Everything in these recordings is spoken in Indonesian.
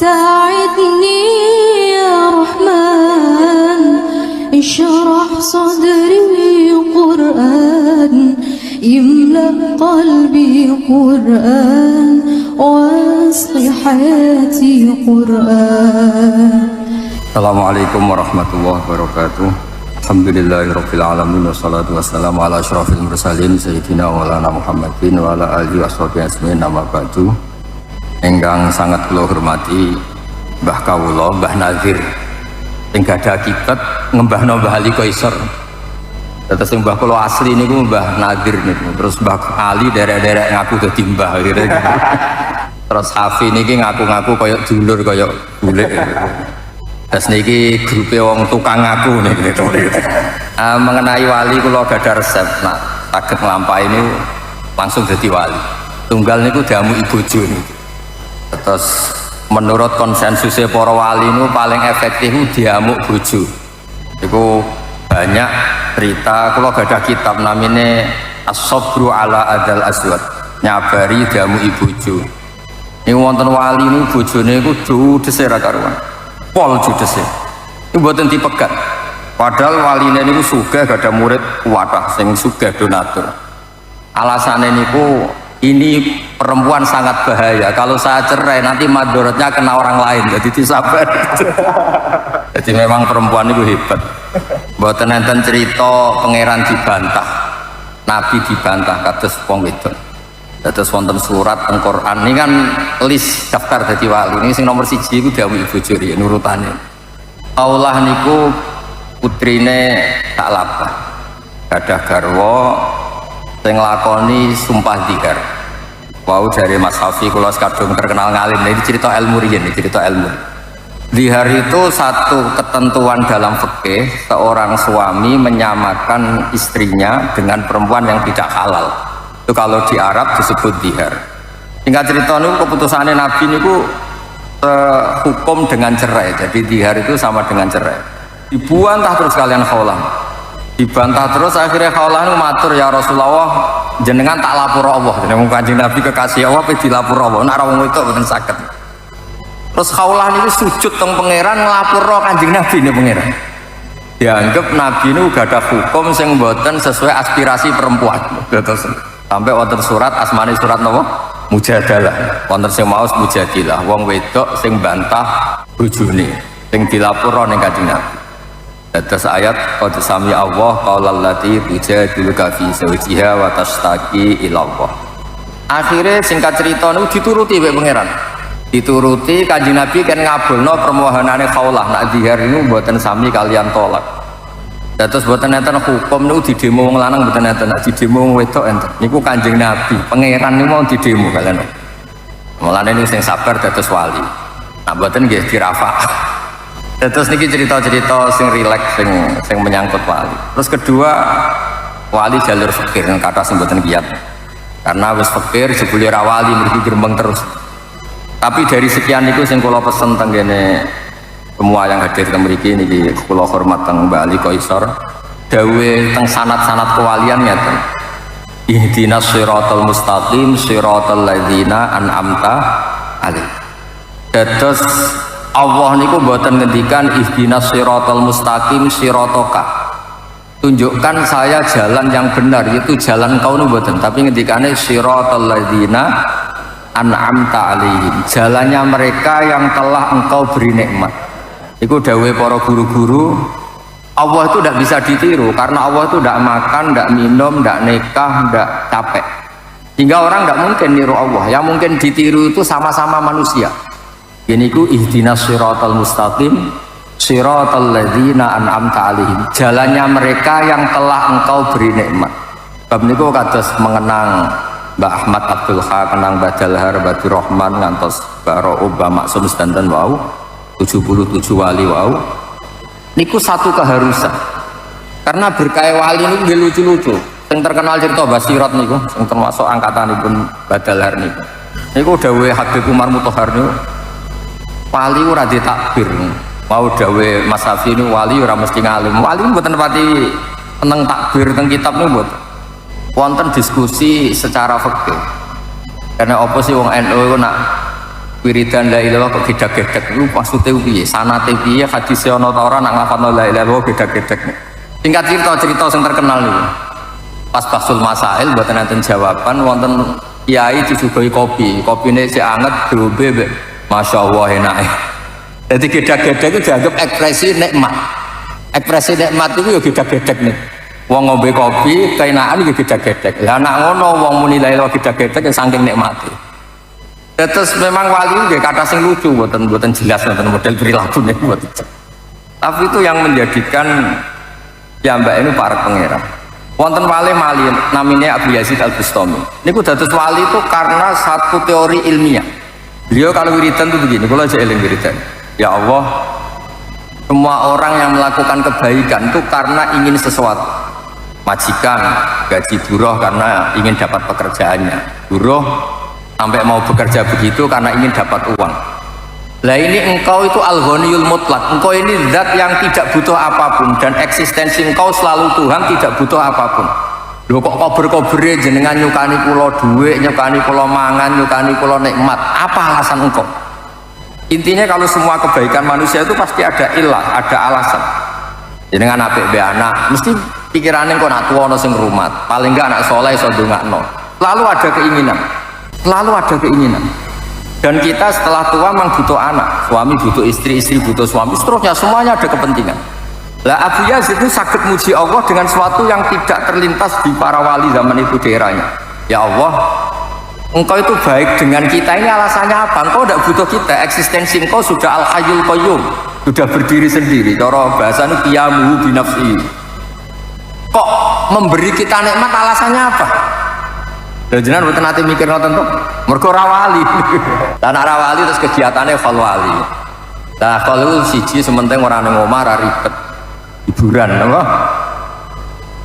ساعدني يا رحمن اشرح صدري قرآن يملأ قلبي قرآن واسق حياتي قرآن. Assalamualaikum warahmatullahi wabarakatuh. Alhamdulillahirabbil alamin wassalatu wassalamu ala asyrafil mursalin sayyidina wa maulana Muhammadin wa ala alihi washabihi ajmain. Nama ba'du. Ingkang sangat kula hormati Mbah Kawula, Mbah Nazir sing gadah kitab ngembahno Mbah Ali Qaisar. Terus Mbah kula asli niku Mbah Nazir niku. Terus Mbah Ali derek-derek ngaku dadi mbah gitu. Terus Hafi niki ngaku-ngaku kaya dulur kaya bulik. Terus niki grupe wong tukang ngaku niku. Mengenai wali kula gadah resep. Nah, saged nglampahi niku langsung dadi wali. Tunggal niku diamu ibojo niku. Terus menurut konsensusnya para wali itu paling efektif diamuk bojo. Itu banyak cerita. Kalau ada kitab namanya As-Sabru ala Adal Aswad, nyabari diamuk ibojo. Ini wonten wali ini bojone itu judese ra karuan, pol judese. Ini mboten dipegat. Padahal waline niku sugih gada murid kuwatah sing sugih donatur. Alasannya niku ini perempuan sangat bahaya. Kalau saya cerai nanti madorotnya kena orang lain. Jadi disabar. Jadi memang perempuan itu hebat. Mboten enten cerita pangeran dibantah, nabi dibantah kados wong wedok. Kados wonten surat teng Quran ini kan list daftar dadi wali. Ini sing nomor 1 iku dawuh ibu juri nurutane. Allah niku putrine tak lapah. Gadah garwa sing lakoni sumpah dzikir. Wau dari Mas Hafi kula kadung terkenal ngalim. Ini cerita ilmu riyen, cerita ilmu. Dzihar itu satu ketentuan dalam fikih, seorang suami menyamakan istrinya dengan perempuan yang tidak halal. Itu kalau di Arab disebut dzihar. Singkat cerita niku keputusannya Nabi niku hukum dengan cerai. Jadi dzihar itu sama dengan cerai. Dibantah terus kalian khaulah. Dibantah terus akhirnya khaulah itu matur, ya Rasulullah jenengan tak lapor Allah. Jenengan Kanjeng Nabi kekasih Allah pe dilapor Allah. Nek ora wong itu mboten saged. Terus khaulah niku sujud teng pangeran nglapurno Kanjeng Nabi ne pangeran. Dianggap Nabi niku gak ada hukum sing mboten sesuai aspirasi perempuan. Terus sampai wonten surat asmane surat napa? Mujadalah. Wonten sing maos mujadilah, wong wedok sing bantah bojone sing dilapurno ning Kanjeng Nabi. Atas ayat qad sami Allah qaulal lati tujadiluka fi zawjiha wa tashtaki ila Allah. Akhirnya singkat cerita niku dituruti mbek pangeran. Dituruti Kanjeng Nabi kan ngabulno permohonane khaulah nak dzihar niku mboten sami kalian tolak. Terus mboten enten hukum niku didemo wong lanang mboten enten, nak didemo wong wedok enten. Niku Kanjeng Nabi, pangeran niku mau didemo kalian. Mulane niku sing sabar dados wali. Nah mboten nggih dirafa. Terus niki cerita-cerita sing rileks sing menyangkut wali. Terus kedua wali jalur fakir kata sing mboten kiyat. Karena wis fakir jebule ra wali mriki grembeng terus. Tapi dari sekian itu sing kula pesen teng kene semua yang hadir teng mriki niki kula hormat teng Mbak Ali Qaisar. Dawe teng sanad-sanad kewalian ngeten. Ihdinas shiratal mustaqim shiratal ladzina an'amta alaihim. Dados Allah niku mboten ngendikan ihdinas shiratal mustaqim siratoka. Tunjukkan saya jalan yang benar, itu jalan kau niku mboten, tapi ngendikane siratal ladzina an'amta alaihim, jalannya mereka yang telah engkau beri nikmat. Iku dawuhe para guru-guru. Allah itu tidak bisa ditiru karena Allah itu tidak makan, tidak minum, tidak nikah, tidak capek. Hingga orang tidak mungkin niru Allah. Yang mungkin ditiru itu sama-sama manusia. Ini ku ihdinas siratal mustaqim siratal ladzina an'amta alaihim, jalannya mereka yang telah engkau beri nikmat. Bab niku kados mengenang Mbak Ahmad Abdul Haq, kenang Mbak Dalhar, Mbak Rahman ngantos Mbak Ro'ub, Mbak Maksum sedanten wau 77 wali wau. niku satu keharusan. Karena berkah wali niku nggih lucu-lucu. Yang terkenal cerita Basirat niku, yang termasuk angkatanipun Badalhar niku. Niku dawuhe Habib Umar Mutahar niku, wali ora ditakbir. Mau dawuhe Mas Safi niku wali ora mesti ngalim. Wali mboten pati teneng takbir teng kitab niku mboten. Wonten diskusi secara fikih. Karena apa sih wong NU iku nak wiridan la ilaha kok gedak-gedak niku maksude piye? Sanate piye? Hadise ana ta ora nak ngafalno la ilaha gedak-gedak. Singkat cerita sing terkenal niku. Pas Basul Masail mboten enten jawaban wonten kiai disuguhi kopi. Kopine sik anget diombe masyaallah enake. Jadi gedak-gedak itu dianggap ekspresi nikmat. Ekspresi nikmat itu ya gedak-gedak nih. Wong ngombe kopi keenakan ya gedak-gedak. Lah anak ngono wong muni la ilaha gedak-gedak ya saking nikmate. Terus memang wali nggih kata sing lucu mboten jelas mboten model perilakunya mboten. Tapi itu yang menjadikan ya mbak ini para pangeran. Wonten wali mali namanya Abu Yazid Al-Bustami. Niku dados wali itu karena satu teori ilmiah. Beliau kalau wiridan itu begini, kalau aja eling wiridan. Ya Allah, semua orang yang melakukan kebaikan itu karena ingin sesuatu. Majikan gaji buruh karena ingin dapat pekerjaannya. Buruh sampai mau bekerja begitu karena ingin dapat uang. Lah ini engkau itu al-ghaniyul mutlak. Engkau ini zat yang tidak butuh apapun dan eksistensi engkau selalu Tuhan, tidak butuh apapun. Lho kok kober-kobere jenengan nyukani kula dhuwit, nyukani kula mangan, nyukani kula nikmat. Apa alasan engkau? Intinya kalau semua kebaikan manusia itu pasti ada ilah, ada alasan. Jenengan apik be anak, mesti pikirannya kok nak tuwa ana sing rumat. Paling enggak anak soleh iso ndongakno. Selalu ada keinginan. Selalu ada keinginan. Dan kita setelah tua memang butuh anak, suami butuh istri, istri butuh suami, seterusnya semuanya ada kepentingan. Lah Abu Yazid itu sakit muji Allah dengan sesuatu yang tidak terlintas di para wali zaman itu daerahnya. Ya Allah, engkau itu baik dengan kita, ini alasannya apa? Engkau tidak butuh kita, eksistensi engkau sudah al-hayyul qayyum, sudah berdiri sendiri. Cara bahasanya qiyamuhu binafsihi. Kok memberi kita nikmat alasannya apa? Jenengan mboten nate mikir ngoten to. Mergo ra wali. Lah nek ra wali terus kegiatannya fal wali. Lah kalau siji sementing ora ning omah ra ribet. Hiburan apa?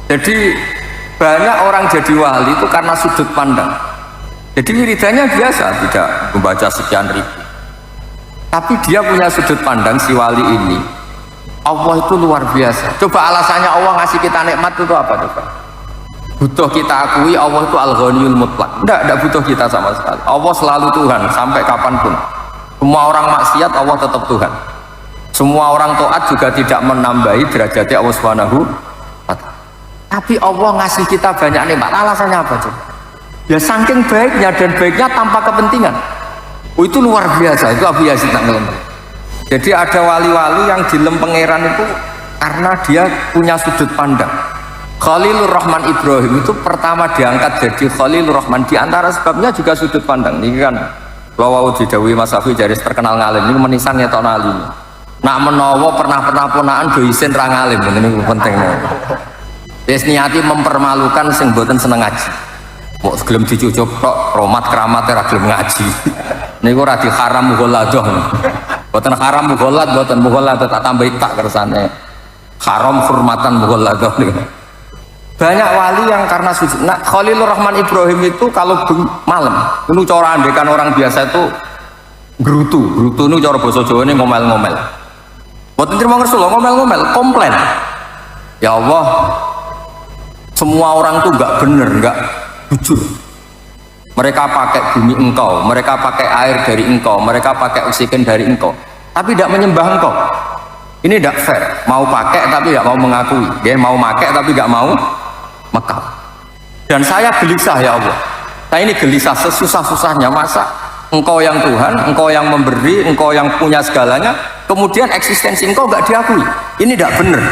Jadi banyak orang jadi wali itu karena sudut pandang. Jadi wiridannya biasa, tidak membaca sekian ribu. Tapi dia punya sudut pandang si wali ini. Allah itu luar biasa. Coba alasannya Allah ngasih kita nikmat itu apa coba? Butuh kita akui Allah itu al-ghaniyul mutlak. Tidak butuh kita sama sekali. Allah selalu Tuhan sampai kapanpun. Semua orang maksiat Allah tetap Tuhan. Semua orang taat juga tidak menambahi derajatnya Allah Subhanahu wa ta'ala. Tapi Allah ngasih kita banyak nikmat. Alasannya apa coba? Ya saking baiknya dan baiknya tanpa kepentingan. Oh itu luar biasa. Itu Abu Yazid nak ngelem. Jadi ada wali-wali yang dilem pangeran itu karena dia punya sudut pandang. Khalilur Rahman Ibrahim itu pertama diangkat jadi Khalilur Rahman, di antara sebabnya juga sudut pandang. Ini kan kalau didhawuhi Mas Safi jaris terkenal ngalim ini menisan ngetok alim. Nak menawa pernah ponaan do isin ra ngalim, ini penting. Wis niati mempermalukan sing mboten seneng ngaji. Mau gelem dicucuk tok romat keramat ora gelem ngaji. Niku ora diharam mughalladah. Mboten haram mughalladh, mboten mughalladh tak tambah tak kersane. Haram hurmatan mughalladah niku. Banyak wali yang karena sujud. Nah, Khalilur Rahman Ibrahim itu kalau malam, itu cara andekan orang biasa itu gerutu itu cara bahasa Jawa ini ngomel-ngomel. Buat terima Rasulullah ngomel-ngomel, komplain. Ya Allah, semua orang itu nggak bener, nggak jujur. Mereka pakai bumi engkau, mereka pakai air dari engkau, mereka pakai oksigen dari engkau, tapi tidak menyembah engkau. Ini tidak fair. Mau pakai tapi tidak mau mengakui. Dia mau pakai tapi tidak mau Mekah. Dan saya gelisah ya Allah. Saya ini gelisah sesusah-susahnya, masa engkau yang Tuhan, engkau yang memberi, engkau yang punya segalanya, kemudian eksistensi engkau gak diakui. Ini tidak benar.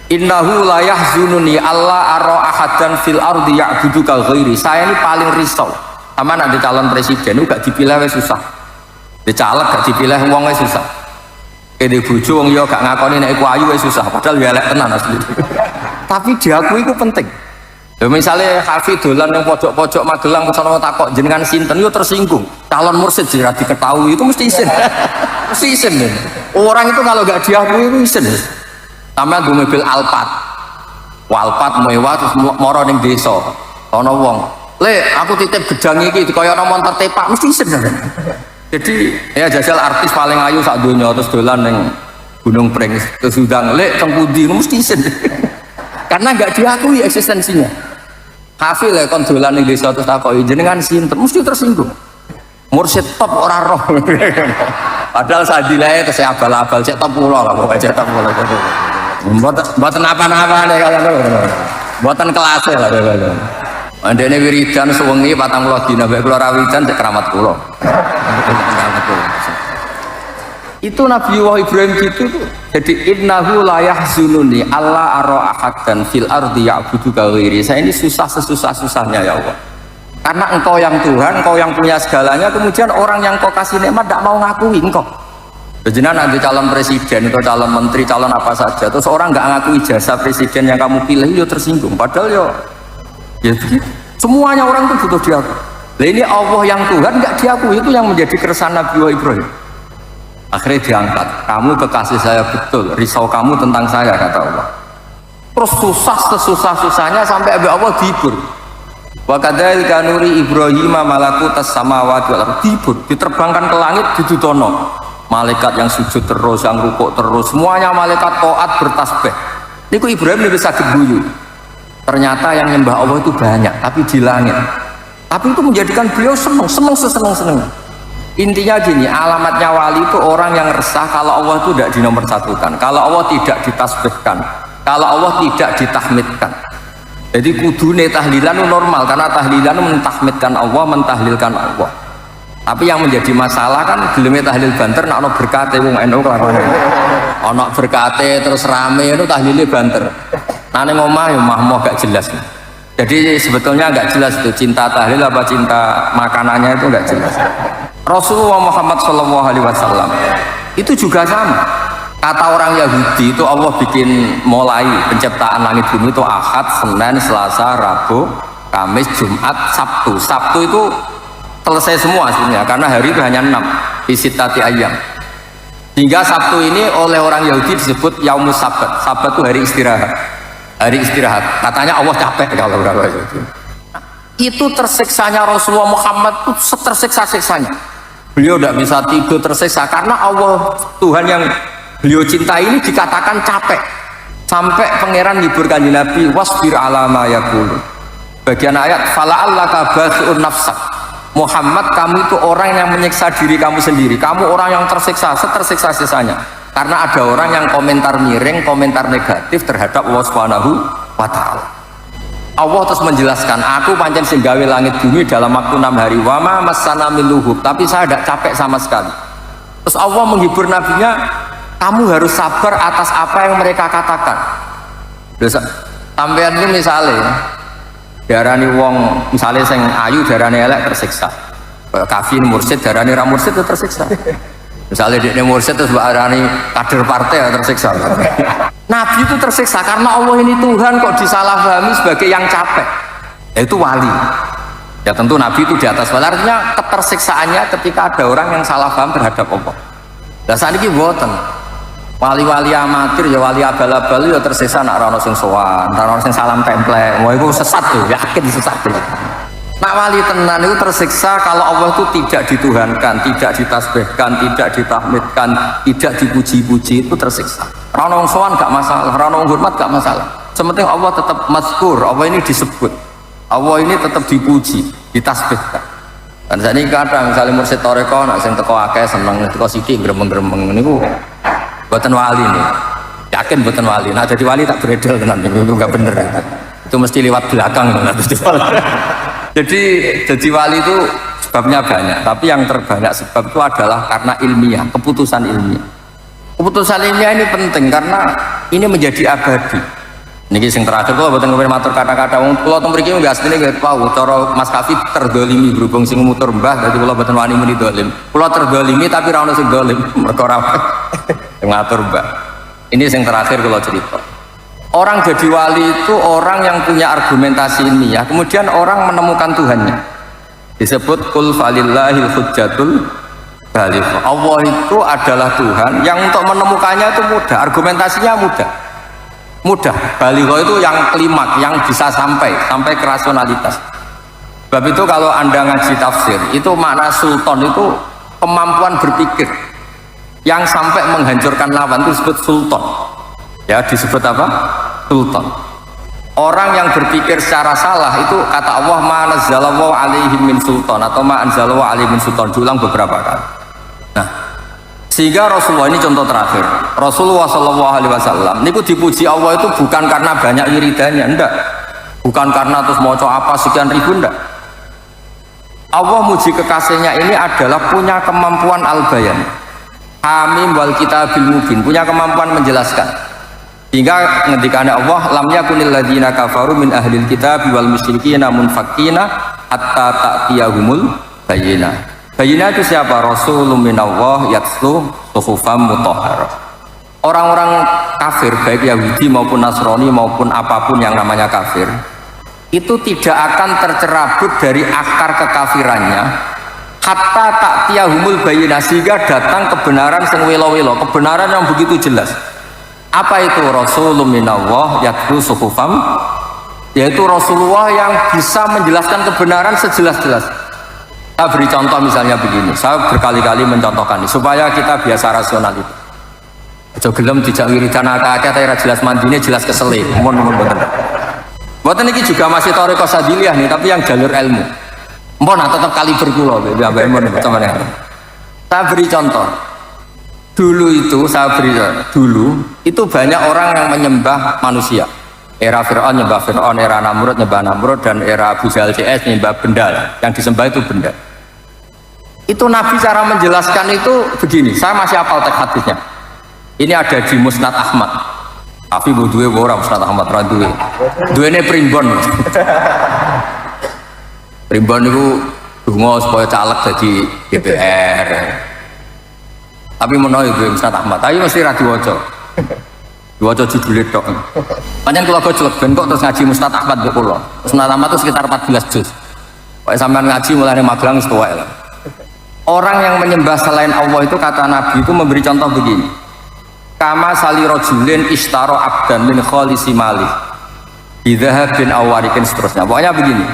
Innahu la yahzununi alla ara ahadan fil ardi ya'buduka ghairi. Saya ini paling risau sama nak di calon presiden itu gak dipilih wis susah. Dicaleg gak dipilih wong wis susah. Kene bojo wong ya gak ngakoni nek iku ayu wis susah, padahal ya elek tenan asli. Tapi diakui itu penting. Ya misalnya Hafi dolan yang pojok-pojok Magelang sono takok jenengan sinten yo tersinggung. Calon mursyid jira diketahui itu mesti isin. Mesti isin. Orang itu kalau gak diakui itu isin. Sampeyan duwe mobil Alphard. Alphard mewah terus moro ning desa. Ana wong, "Le, aku titip gedang iki kaya ana montor tepak mesti isen." Jadi ya jajal artis paling ayu sak donya terus dolan ning Gunung Pring terus udang, "Le, teng pundi?" Mesti isen. Karena enggak diakui eksistensinya. Kafe le kon dolan ning desa terus takoki jenengan sinten mesti tersinggung. Mursyid top ora roh. Padahal sadilae terus abal-abal cek top kula lah pokoke cek top kula. Mboten apa-apa nek kalian. Mboten kelas lah. Andene wiridan sewengi 40 dina mek kula rawidan cek keramat kula. Itu Nabi Ibrahim gitu tuh. Jadi innahu la yahzununi alla ara ahadan fil ardi ya'budu ghairi. Saya ini susah sesusah-susahnya ya Allah. Karena engkau yang Tuhan, engkau yang punya segalanya, kemudian orang yang kau kasih nikmat tidak mau ngakui engkau. Jadi nanti calon presiden atau calon menteri, calon apa saja, terus orang nggak ngakui jasa presiden yang kamu pilih, ya tersinggung. Padahal ya begitu. Semuanya orang itu butuh diakui. Nah ini Allah yang Tuhan nggak diakui, itu yang menjadi keresahan Nabi Ibrahim. Akhirnya diangkat, kamu kekasih saya betul, risau kamu tentang saya kata Allah. Terus susah sesusah-susahnya sampai Allah dihibur. Wa kadzalika nuri Ibrahim malakutas samawati wal ardi, diterbangkan ke langit didudono malaikat yang sujud terus, yang rukuk terus, semuanya malaikat taat bertasbih. Niku Ibrahim bisa guyu. Ternyata yang nyembah Allah itu banyak, tapi di langit. Tapi itu menjadikan beliau seneng. Intinya gini, alamatnya wali itu orang yang resah kalau Allah itu tidak dinomorsatukan, kalau Allah tidak ditasbihkan, kalau Allah tidak ditahmidkan. Jadi kudune tahlilan normal karena tahlilan mentahmidkan Allah, mentahlilkan Allah. Tapi yang menjadi masalah kan geleme tahlil banter nek ana berkate wong NU kelakuane. Ana berkate terus rame itu tahlile banter. Nane ngomah ya mahmoh gak jelas. Jadi sebetulnya gak jelas itu cinta tahlil apa cinta makanannya itu gak jelas. Rasulullah Muhammad SAW itu juga sama. Kata orang Yahudi itu Allah bikin mulai penciptaan langit bumi itu Ahad, Senin, Selasa, Rabu, Kamis, Jumat, Sabtu. Sabtu itu selesai semua sebenarnya karena hari itu hanya 6 fisitati ayam. Hingga Sabtu ini oleh orang Yahudi disebut Yaumus Sabat. Sabat itu hari istirahat. Hari istirahat. Katanya Allah capek kalau berapa itu. Itu tersiksanya Rasulullah Muhammad itu tersiksa-siksanya. Beliau tidak bisa tidur tersiksa karena Allah Tuhan yang beliau cinta ini dikatakan capek sampai pangeran libur kanjeng Nabi wasbir ala ma yaqulu. Bagian ayat fala'allaka basi'un nafsak. Muhammad, kamu itu orang yang menyiksa diri kamu sendiri. Kamu orang yang tersiksa, setersiksa-siksanya. Karena ada orang yang komentar miring, komentar negatif terhadap Allah Subhanahu wa ta'ala. Allah terus menjelaskan, aku pancen sing gawe langit bumi dalam waktu 6 hari. Wa ma massana min luhub, tapi saya tidak capek sama sekali. Terus Allah menghibur nabinya, kamu harus sabar atas apa yang mereka katakan. Sampean ini misalnya darani wong misalnya sing ayu darani elek tersiksa, kafir mursyid darani ra mursyid itu tersiksa. Misalnya dia mursyid terus darani kader partai tersiksa. Nabi itu tersiksa karena Allah ini Tuhan kok disalahpahami sebagai yang capek. Itu wali. Ya tentu Nabi itu di atas wali. Artinya ketersiksaannya ketika ada orang yang salah paham terhadap Allah. Lah saniki mboten. Wali-wali amatir ya wali abal-abal ya tersiksa nak ana sing sowan, ana sing salam templek. Wah itu sesat tuh, yakin sesat tuh. Nak wali tenan itu tersiksa kalau Allah itu tidak dituhankan, tidak ditasbihkan, tidak ditahmidkan, tidak dipuji-puji, itu tersiksa. Ra ana wong sowan gak masalah, ra ana wong hormat gak masalah. Sementing Allah tetap mazkur, Allah ini disebut. Allah ini tetap dipuji, ditasbihkan. Dan saat ini kadang misalnya mursyid toreko nak sing teko akeh seneng, teko sithik gremeng-gremeng niku buatan wali nih, yakin buatan wali. Nah jadi wali tak beredel tenan itu nggak bener. Itu mesti lewat belakang. Jadi wali itu sebabnya banyak, tapi yang terbanyak sebab itu adalah karena ilmiah, keputusan ilmiah. Keputusan ilmiah ini penting karena ini menjadi abadi. Niki sing terakhir kula mboten kepen matur kata-kata wong kula teng mriki nggih asline nggih tahu cara Mas Kafi terdolimi berhubung sing mutur mbah dadi kula mboten wani muni dolim. Kula terdolimi tapi ra ono sing dolim mergo ora ngatur mbah. Ini yang terakhir kula cerita. Orang jadi wali itu orang yang punya argumentasi ilmiah, kemudian orang menemukan Tuhannya. Disebut kul falillahil hujjatul baligh. Allah itu adalah Tuhan yang untuk menemukannya itu mudah, argumentasinya mudah. mudah. Baligho itu yang klimaks, yang bisa sampai ke rasionalitas. Sebab itu kalau Anda ngaji tafsir, itu makna sultan itu kemampuan berpikir yang sampai menghancurkan lawan itu disebut sultan. Ya, disebut apa? Sultan. Orang yang berpikir secara salah itu kata Allah ma nazzalallahu alaihim min sultan atau ma anzalallahu alaihim min sultan, diulang beberapa kali. Nah, sehingga Rasulullah ini contoh terakhir. Rasulullah SAW niku dipuji Allah itu bukan karena banyak wiridannya, enggak. Bukan karena terus mau apa sekian ribu, enggak. Allah muji kekasihnya ini adalah punya kemampuan al-bayan. Hamim wal kitabil mubin, punya kemampuan menjelaskan. Hingga ngendikane Allah lam yakunil ladzina kafaru min ahlil kitab wal musyrikina munfakina hatta ta'tiyahumul bayyinah. Bayyinah itu siapa? Rasulun minallah yatslu suhufam mutahharah. Orang-orang kafir baik Yahudi maupun Nasrani maupun apapun yang namanya kafir itu tidak akan tercerabut dari akar kekafirannya hatta ta'tiyahumul bayyinah, sehingga datang kebenaran sing welo-welo, kebenaran yang begitu jelas. Apa itu? Rasulun minallah yatlu suhufam, yaitu Rasulullah yang bisa menjelaskan kebenaran sejelas-jelas. Saya beri contoh misalnya begini, saya berkali-kali mencontohkan ini supaya kita biasa rasional itu. Aja gelem dijak wiridan akeh-akeh tapi ra jelas mandine, jelas kesele. Mohon mboten. Mboten iki juga masih thariqah sadiliyah nih, tapi yang jalur ilmu. Mpun tetap kaliber kula nggih, mohon teman-teman. Saya beri contoh. Dulu itu itu banyak orang yang menyembah manusia. Era Fir'aun nyembah Fir'aun, era Namrud nyembah Namrud, dan era Abu Jahal CS nyembah benda. Yang disembah itu benda. Itu Nabi cara menjelaskan itu begini, saya masih hafal teks hadisnya. Ini ada di Musnad Ahmad. Tapi duwe ora Musnad Ahmad ra duwe. Duwene primbon. Primbon itu donga supaya caleg jadi DPR. Tapi menawa gue Musnad Ahmad, tapi mesti ra diwaca. Diwaca judule tok. Pancen kula gojlok ben kok terus ngaji Musnad Ahmad kok kula. Musnad Ahmad itu sekitar 14 juz. Pokoke sampean ngaji mulai Magelang wis tuwek lah. Orang yang menyembah selain Allah itu kata Nabi itu memberi contoh begini. Kama sali rajulin ishtaro abdan min khalisi malih. Bidzahabin awarikin seterusnya. Pokoknya begini.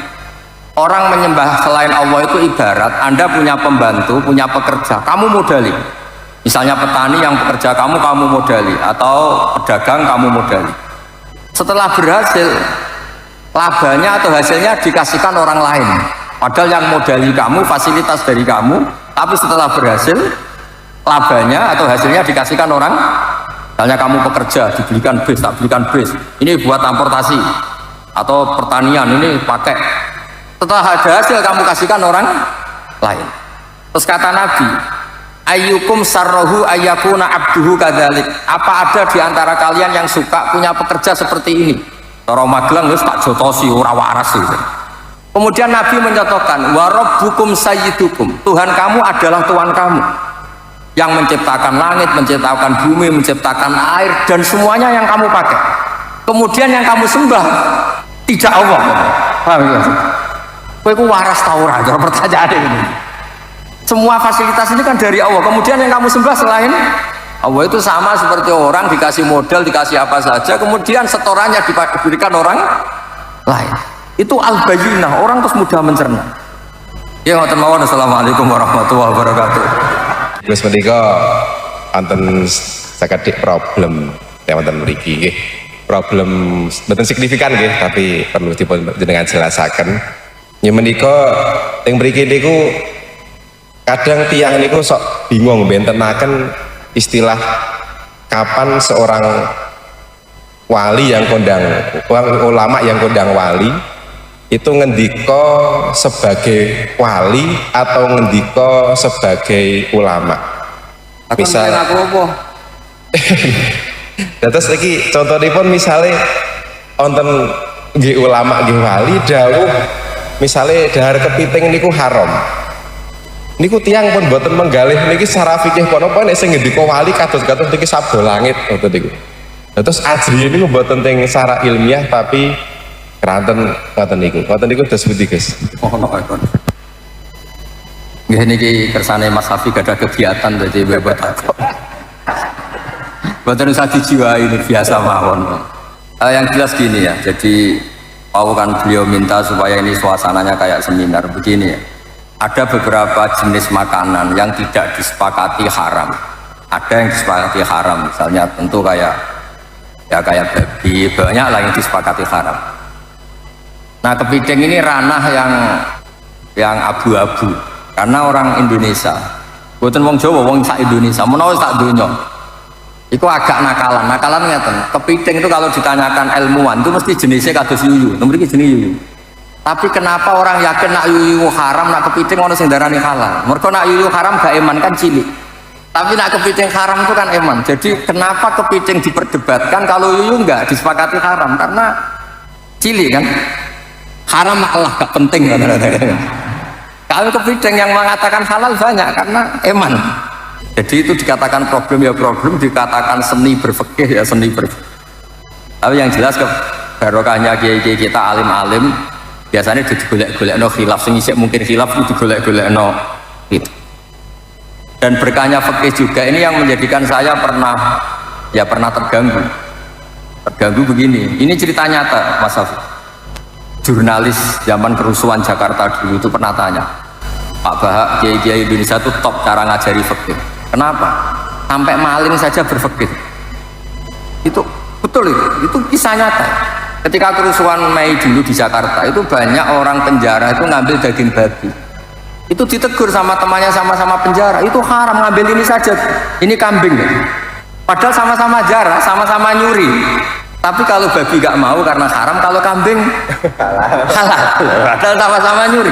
Orang menyembah selain Allah itu ibarat Anda punya pembantu, punya pekerja, kamu modali. Misalnya petani yang pekerja kamu modali, atau pedagang kamu modali. Setelah berhasil, labanya atau hasilnya dikasihkan orang lain. Padahal yang modali kamu, fasilitas dari kamu, tapi setelah berhasil, labanya atau hasilnya dikasihkan orang. Misalnya kamu pekerja, dibelikan bis, tak belikan bis. Ini buat transportasi atau pertanian, ini pakai. Setelah ada hasil, kamu kasihkan orang lain. Terus kata Nabi, ayyukum sarrohu ayyakuna abduhu kadzalik. Apa ada di antara kalian yang suka punya pekerja seperti ini? Cara Magelang wis tak jotosi ora waras itu. Kemudian Nabi mencontohkan wa rabbukum sayyidukum. Tuhan kamu adalah Tuhan kamu yang menciptakan langit, menciptakan bumi, menciptakan air dan semuanya yang kamu pakai. Kemudian yang kamu sembah tidak Allah. Paham ya? Kowe ku waras ta ora? Cara pertanyaan ini. Semua fasilitas ini kan dari Allah. Kemudian yang kamu sembah selain Allah itu sama seperti orang dikasih modal, dikasih apa saja, kemudian setorannya diberikan orang lain. Itu al-bayyinah, orang terus mudah mencerna. Ya, wassalamualaikum warahmatullahi wabarakatuh. Terus menika wonten sakedhik problem wonten mriki nggih. Problem mboten signifikan nggih, tapi perlu dipun jenengan jelasaken. Ya menika teng mriki niku kadang tiang niku sok bingung bentenaken istilah kapan seorang wali yang kondang, ulama yang kondang wali itu ngendika sebagai wali atau ngendika sebagai ulama. Misal aku apa? Terus iki contohipun misalnya wonten nggih ulama nggih wali dawuh misale dahar kepiting niku haram. Niku tiang pun boten menggalih niki secara fikih punapa nek sing ngendika wali kados-kados niki sabda langit ngoten niku. Terus ajri niku boten teng secara ilmiah tapi keranten ngoten niku. Ngoten niku dos pundi, Guys? Mohon maaf. Nggih niki kersane Mas Hafi gadah kegiatan dadi bebet aku. Boten usah dijiwai ini biasa mawon. Yang jelas gini ya, jadi kan beliau minta supaya ini suasananya kayak seminar begini ya. Ada beberapa jenis makanan yang tidak disepakati haram. Ada yang disepakati haram, misalnya tentu kayak babi, banyak lah yang disepakati haram. Nah kepiting ini ranah yang abu-abu, karena orang Indonesia, bukan wong Jawa, wong sak Indonesia, menawa sak dunia, itu agak nakalan ngeten. Kepiting itu kalau ditanyakan ilmuwan itu mesti jenisnya kados yuyu, nomor jenis yuyu. Tapi kenapa orang yakin nak yuyu haram, nak kepiting ono sing darani halal? Mergo nak yuyu haram gak eman kan cilik. Tapi nak kepiting haram itu kan eman. Jadi kenapa kepiting diperdebatkan kalau yuyu enggak disepakati haram? Karena cilik kan. Haram malah gak penting. Kalau kepiting yang mengatakan halal banyak karena eman. Jadi itu dikatakan problem ya problem, dikatakan seni berfikih ya seni berfikih. Tapi yang jelas barokahnya kiai-kiai kita alim-alim biasanya digolek-golekno khilaf, sing isih mungkin khilaf itu digolek-golekno itu. Dan berkahnya fikih juga ini yang menjadikan saya pernah terganggu. Terganggu begini. Ini cerita nyata, Mas Hafiz. Jurnalis zaman kerusuhan Jakarta dulu itu pernah tanya, Pak Bahak, kiai-kiai Indonesia itu top cara ngajari fikih. Kenapa? Sampai maling saja berfikih. Itu betul itu kisah nyata. Ketika kerusuhan Mei dulu di Jakarta itu banyak orang penjara itu ngambil daging babi. Itu ditegur sama temannya sama-sama penjara, itu haram ngambil ini saja, ini kambing. Padahal sama-sama jarah, sama-sama nyuri. Tapi kalau babi gak mau karena haram, kalau kambing halal. Padahal sama-sama nyuri.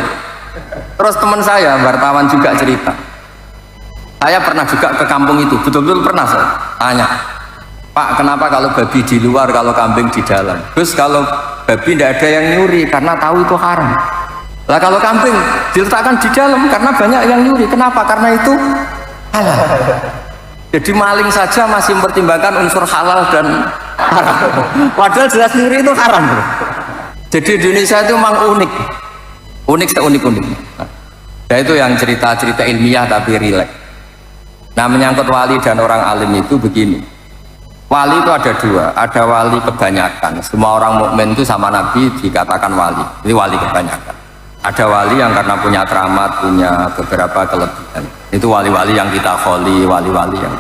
Terus teman saya, wartawan juga cerita. Saya pernah juga ke kampung itu, betul-betul pernah saya tanya. Pak, kenapa kalau babi di luar, kalau kambing di dalam? Terus kalau babi tidak ada yang nyuri karena tahu itu haram. Lah kalau kambing diletakkan di dalam karena banyak yang nyuri. Kenapa? Karena itu halal. Jadi maling saja masih mempertimbangkan unsur halal dan haram. Padahal jelas nyuri itu haram. Jadi Indonesia itu memang unik. Unik seunik-unik. Nah itu yang cerita-cerita ilmiah tapi rileks. Nah menyangkut wali dan orang alim itu begini. Wali itu ada dua, ada wali kebanyakan. Semua orang mukmin itu sama Nabi dikatakan wali. Ini wali kebanyakan. Ada wali yang karena punya keramat, punya beberapa kelebihan. Itu wali-wali yang kita kholi, wali-wali yang.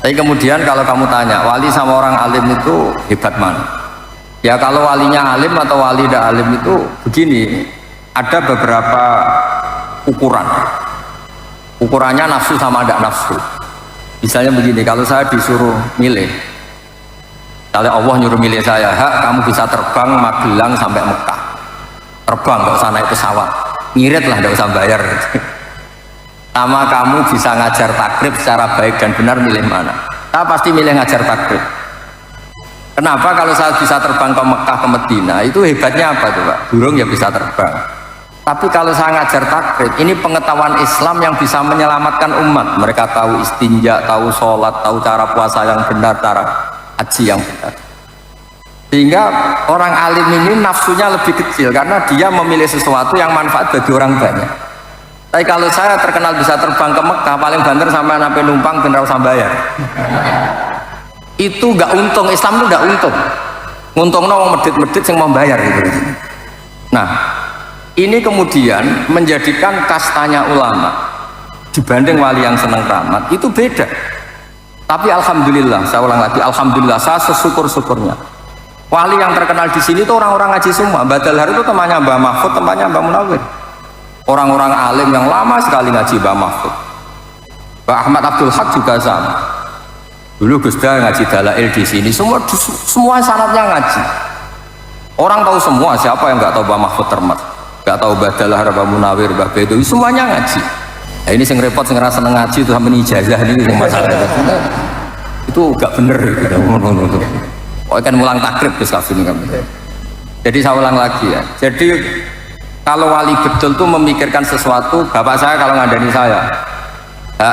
Tapi kemudian kalau kamu tanya, wali sama orang alim itu hebat mana? Ya kalau walinya alim atau wali tidak alim itu begini. Ada beberapa ukuran. Ukurannya nafsu sama tidak nafsu. Misalnya begini, kalau saya disuruh milih, kalau Allah nyuruh milih saya, hak kamu bisa terbang Magelang sampai Mekah, terbang nggak usah naik pesawat, ngirit lah nggak usah bayar. Sama kamu bisa ngajar takrib secara baik dan benar, milih mana? Saya pasti milih ngajar takrib. Kenapa? Kalau saya bisa terbang ke Mekah ke Medina, itu hebatnya apa coba? Burung ya bisa terbang. Tapi kalau saya ngajar takrib, ini pengetahuan Islam yang bisa menyelamatkan umat. Mereka tahu istinja, tahu sholat, tahu cara puasa yang benar, cara haji yang benar. Sehingga orang alim ini nafsunya lebih kecil karena dia memilih sesuatu yang manfaat bagi orang banyak. Tapi kalau saya terkenal bisa terbang ke Mekah, paling banter sampai sampai numpang bener usah bayar. Itu gak untung, Islam itu gak untung. Nguntungnya orang medit-medit yang mau bayar gitu. Nah, ini kemudian menjadikan kastanya ulama dibanding wali yang senang keramat itu beda. Tapi alhamdulillah, saya ulang lagi, alhamdulillah saya sesyukur-syukurnya. Wali yang terkenal di sini itu orang-orang ngaji semua. Mbak Dalhar itu temannya Mbak Mahfud, temannya Mbak Munawir. Orang-orang alim yang lama sekali ngaji Mbak Mahfud. Mbak Ahmad Abdul Haq juga sama. Dulu Gus Dah ngaji Dalail di sini, semua sanatnya ngaji. Orang tahu semua, siapa yang nggak tahu Mbak Mahfud Termat, nggak tahu Mbak Dalhar, Mbak Munawir, Mbak Bedo, semuanya ngaji. Nah, ini yang repot, yang ngerasa ngaji itu sampai ijazah ini masalah. Itu nggak bener. Gitu. Oh kan mulang takrib Gus Kafin kan. Jadi saya ulang lagi ya. Jadi kalau wali betul tuh memikirkan sesuatu, bapak saya kalau ngandani saya,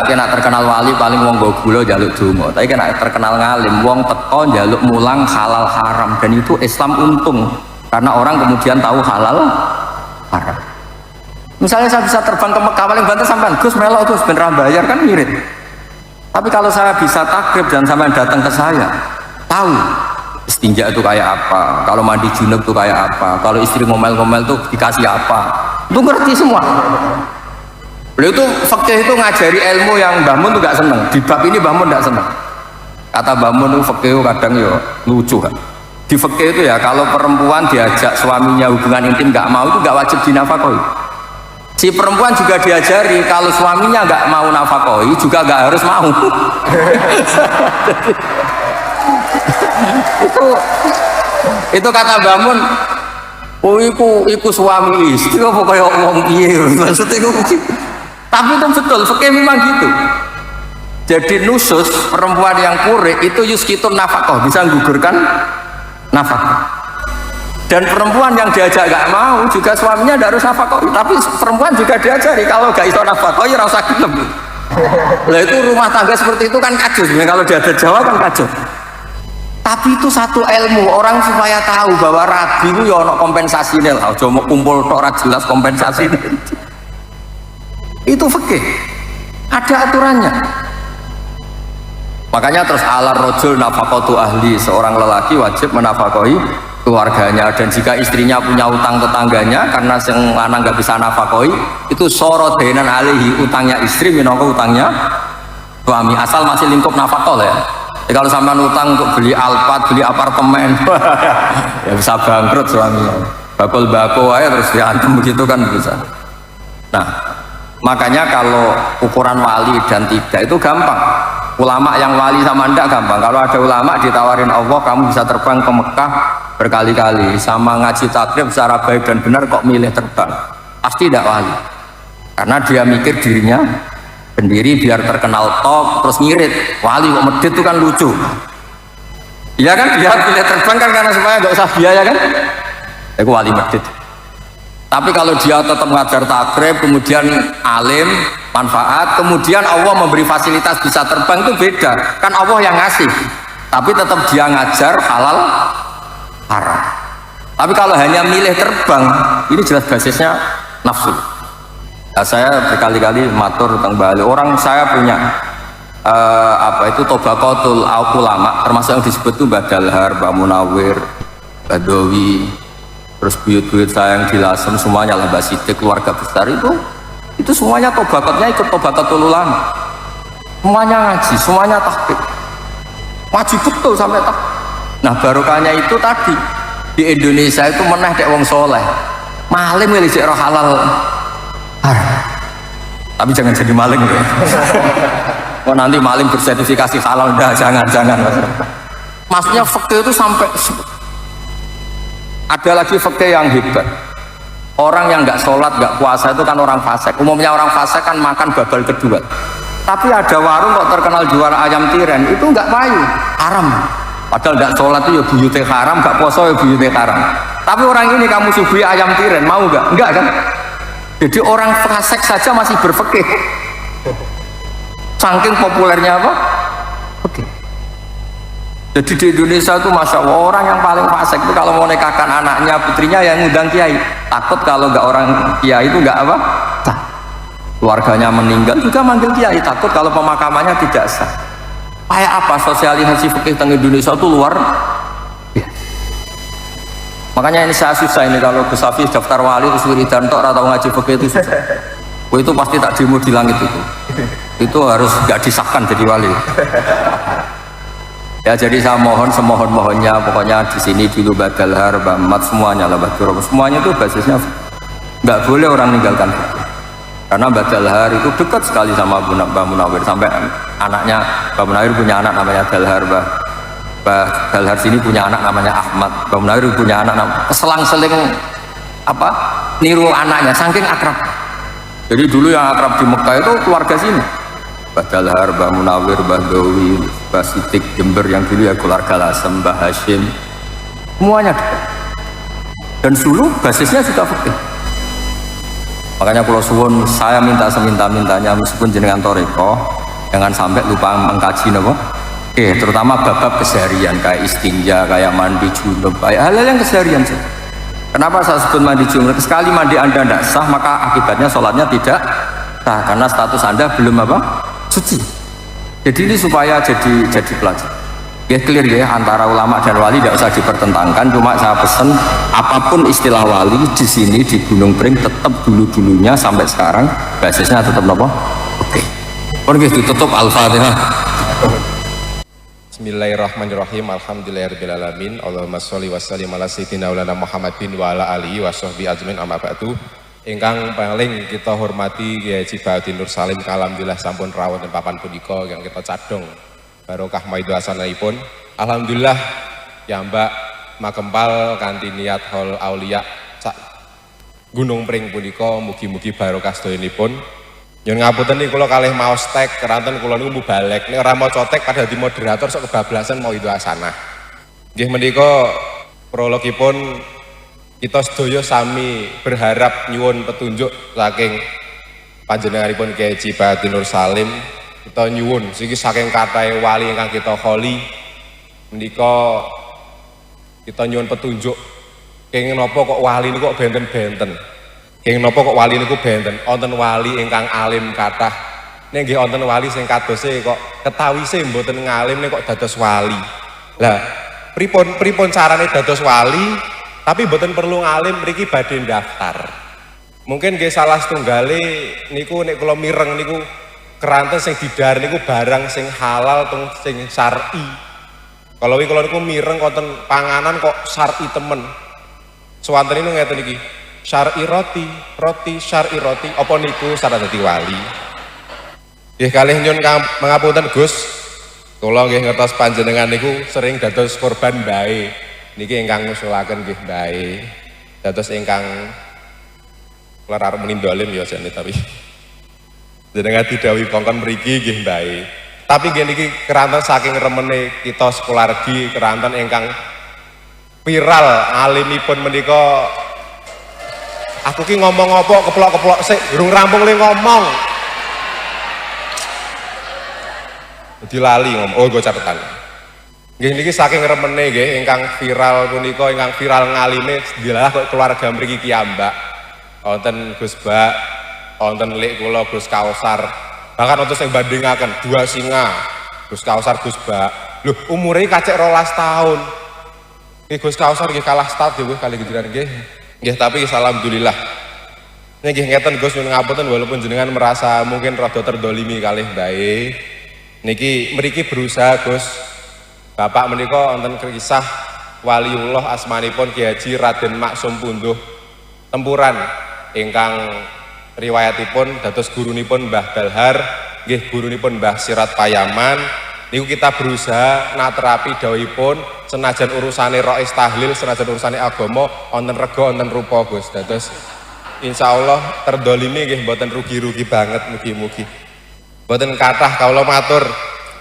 kena terkenal wali paling wong nggo gula njaluk donga. Tapi kena terkenal ngalim wong teko njaluk mulang halal haram, dan itu Islam untung karena orang kemudian tahu halal haram. Misalnya saya bisa terbang ke Mekah paling banter sampean Gus melok Gus ben ra bayar kan mirip. Tapi kalau saya bisa takrib dan sampean datang ke saya, tahu istinja itu kayak apa, kalau mandi junub itu kayak apa, kalau istri ngomel-ngomel tuh dikasih apa, itu ngerti semua. Beliau itu fikih itu ngajari ilmu yang Mbah Mun tuh gak seneng. Di bab ini Mbah Mun gak seneng. Kata Mbah Mun itu fikih kadang ya lucu kan. Di fikih itu ya kalau perempuan diajak suaminya hubungan intim gak mau itu gak wajib dinafkahi. Si perempuan juga diajari kalau suaminya gak mau nafkahi juga gak harus mau. itu kata Mbah Mun, oh iku suami istri apa kaya wong piye maksudnya iku. Tapi itu betul, fikih memang gitu. Jadi nusus perempuan yang pure itu yuskitun nafkah, bisa menggugurkan nafkah. Dan perempuan yang diajak gak mau juga suaminya tidak harus nafkah. Tapi perempuan juga diajari kalau gak iso nafkah ya rasa gelem. Lah itu rumah tangga seperti itu kan kacau. Kalau dia ada Jawa kan kacau. Tapi itu satu ilmu orang supaya tahu bahwa rabi itu ya ono kompensasinya lah. Aja mau kumpul tok ora jelas kompensasinya. Itu fikih. Ada aturannya. Makanya terus ala rojul nafaqatu ahli, seorang lelaki wajib menafkahi keluarganya, dan jika istrinya punya utang tetangganya karena yang lanang nggak bisa nafkahi itu sorodenan alihi, utangnya istri minangka utangnya suami, asal masih lingkup nafkah ya. Jadi kalau sampai utang untuk beli Alphard, beli apartemen ya bisa bangkrut suaminya, bakul-bako aja terus diantem begitu kan bisa. Nah makanya kalau ukuran wali dan tidak itu gampang. Ulama yang wali sama ndak gampang. Kalau ada ulama ditawarin Allah kamu bisa terbang ke Mekah berkali-kali sama ngaji takrib secara baik dan benar kok milih terbang, pasti tidak wali, karena dia mikir dirinya sendiri biar terkenal top terus ngirit. Wali kok medit itu kan lucu, iya kan, dia pilih terbang kan karena supaya nggak usah biaya kan, itu wali medit. Tapi kalau dia tetap ngajar takrib, kemudian alim, manfaat, kemudian Allah memberi fasilitas bisa terbang, itu beda. Kan Allah yang ngasih, tapi tetap dia ngajar halal haram. Tapi kalau hanya milih terbang, ini jelas basisnya nafsu. Nah, saya berkali-kali matur tentang Bali. Orang saya punya tobaqatul ulama, termasuk yang disebut itu Mbah Dalhar, Mbah Munawir, Mbah Dowi, terus buyut-buyut saya yang di Lasem semuanya lah, Mbak Sidik, keluarga besar itu semuanya tobaqatnya ikut tobaqatul ulama, semuanya ngaji, semuanya tahqiq, ngaji betul sampai tahqiq. Nah barokahnya itu tadi di Indonesia itu meneh dek wong soleh maling milih roh halal haram, tapi jangan jadi maling ya. Oh nanti maling bersertifikasi halal, dah jangan maksudnya fikih itu sampai. Ada lagi fikih yang hebat. Orang yang nggak sholat, nggak puasa itu kan orang fasik. Umumnya orang fasik kan makan babal kedua. Tapi ada warung kok terkenal jual ayam tiren, itu nggak payu, haram. Padahal nggak sholat itu ya buyute haram, nggak puasa ya buyute haram. Tapi orang ini kamu suguhi ayam tiren, mau nggak? Nggak kan? Jadi orang fasik saja masih berfikih. Saking populernya apa? Fikih. Jadi di Indonesia itu Masya Allah, orang yang paling fasik itu kalau mau nikahkan anaknya, putrinya yang ngundang kiai. Takut kalau nggak orang kiai itu nggak apa? Sah. Keluarganya meninggal juga manggil kiai, takut kalau pemakamannya tidak sah. Kayak apa sosialisasi fikih di Indonesia itu luar ya. Makanya ini saya susah ini kalau Gus Hafiz daftar wali terus wiridan tok atau ngaji fikih itu susah. Itu pasti tak demo di langit itu. Itu harus nggak disahkan jadi wali. Ya jadi saya mohon semohon-mohonnya, pokoknya di sini dulu Mbah Dalhar, Mbah Mat, semuanya lah, Mbah Duro, semuanya itu basisnya nggak boleh orang meninggalkan fikih. Karena Mbah Dalhar itu dekat sekali sama Mbah Munawir, sampai anaknya Mbah Munawir punya anak namanya Dalhar, Mbah Dalhar sini punya anak namanya Ahmad, Mbah Munawir punya anak namanya selang-seling niru anaknya, saking akrab. Jadi dulu yang akrab di Mekah itu keluarga sini. Mbah Dalhar, Mbah Munawir, Mbah Dowi, Mbah Sidik Jember yang dulu ya keluarga Lasem, Mbah Hashim, semuanya dekat. Dan dulu basisnya juga fikih. Makanya kalau suwun saya minta seminta-mintanya meskipun jenengan toreko, jangan sampai lupa mengkaji nopo. Terutama bab-bab keseharian kayak istinja, kayak mandi junub, kayak hal-hal yang keseharian sih. Kenapa saya sebut mandi junub? Sekali mandi Anda tidak sah, maka akibatnya sholatnya tidak sah karena status Anda belum suci. Jadi ini supaya jadi pelajar. Ya clear ya, antara ulama dan wali tidak usah dipertentangkan. Cuma saya pesen apapun istilah wali di sini di Gunung Pring tetap dulu-dulunya sampai sekarang basisnya tetap apa? Oke. Oke, ditutup Al-Fatihah. Bismillahirrahmanirrahim. Alhamdulillahirabbil alamin. Allahumma sholli wa sallim ala sayyidina Maulana Muhammadin wa ala alihi wa sahbihi ajmain amma ba'du. Ingkang paling kita hormati Kiai Haji Bahaudin Nur Salim, alhamdulillah sampun rawuh ing papan punika yang kita cadong barokah maido asanipun. Alhamdulillah ya Mbak makempal kanthi niat hol aulia sak Gunung Pring punika mugi-mugi barokah sedayanipun. Nyun ngapunten niki kula kalih maos tek keranten kula niku mubalek nek ora maca tek pada di moderator sok kebablasan maido asanah. Nggih menika prologipun kita sedaya sami berharap nyuwun petunjuk saking panjenenganipun Kiai Haji Bahaudin Nur Salim. Kita nyuwun siki saking kathah wali ingkang kita kholi menika kita nyuwun petunjuk kenging napa kok wali niku kok benten-benten, kenging napa kok wali niku benten, wonten wali ingkang alim kathah nek nggih wonten wali sing kadose kok ketawise mboten ngalim nek kok dados wali. Lah pripun carane dados wali tapi mboten perlu ngalim mriki badhe daftar. Mungkin nggih salah setunggale niku nek kula mireng niku keranten sing didhar niku barang sing halal tung sing syar'i. Kalau niku mireng konten panganan kok syar'i temen. Swanten niku ngeten iki. Syar'i roti syar'i roti. Apa niku syarat dadi wali? Nggih kalih nyun mengapunten Gus. Kula nggih ngertos panjenengan niku sering dados korban bae. Niki ingkang ngusulaken nggih bae. Dados ingkang kula arep muni dolim ya jane tapi jenengan didhawuhi kongkon mriki nggih bae. Tapi nggih niki keranten saking remene kita sekolargi keranten ingkang viral alimipun menika. Aku ki ngomong apa keplok-keplok sik durung rampung le ngomong. Dilali ngomong. Oh, go catetan. Nggih niki saking remene nggih ingkang viral punika ingkang viral ngalime dilalah kok keluarga mriki kiambak. Wonten Gus Bak, wonten Lek kula Gus Kausar, bahkan wonten sing bandingaken dua singa Gus Kausar Gus Bak. Lho umure kacek 12 tahun. Nggih Gus Kausar nggih kalah start nggih kali jenengan nggih. Nggih tapi alhamdulillah. Nggih ngeten Gus nyuwun ngapunten walaupun jenengan merasa mungkin rada terdolimi kalih bae. Niki mriki berusaha Gus. Bapak menika wonten kisah waliullah asmanipun Kiai Haji Raden Maksum Punduh Tempuran ingkang riwayatipun dados gurunipun Mbah Balhar, nggih gurunipun Mbah Sirat Payaman. Niku kita berusaha naterapi dawuhipun senajan urusane rois tahlil, senajan urusane agama wonten rega wonten rupa Gus. Dados insyaallah terdolimi nggih mboten rugi-rugi banget mugi-mugi. Mboten kathah kawula matur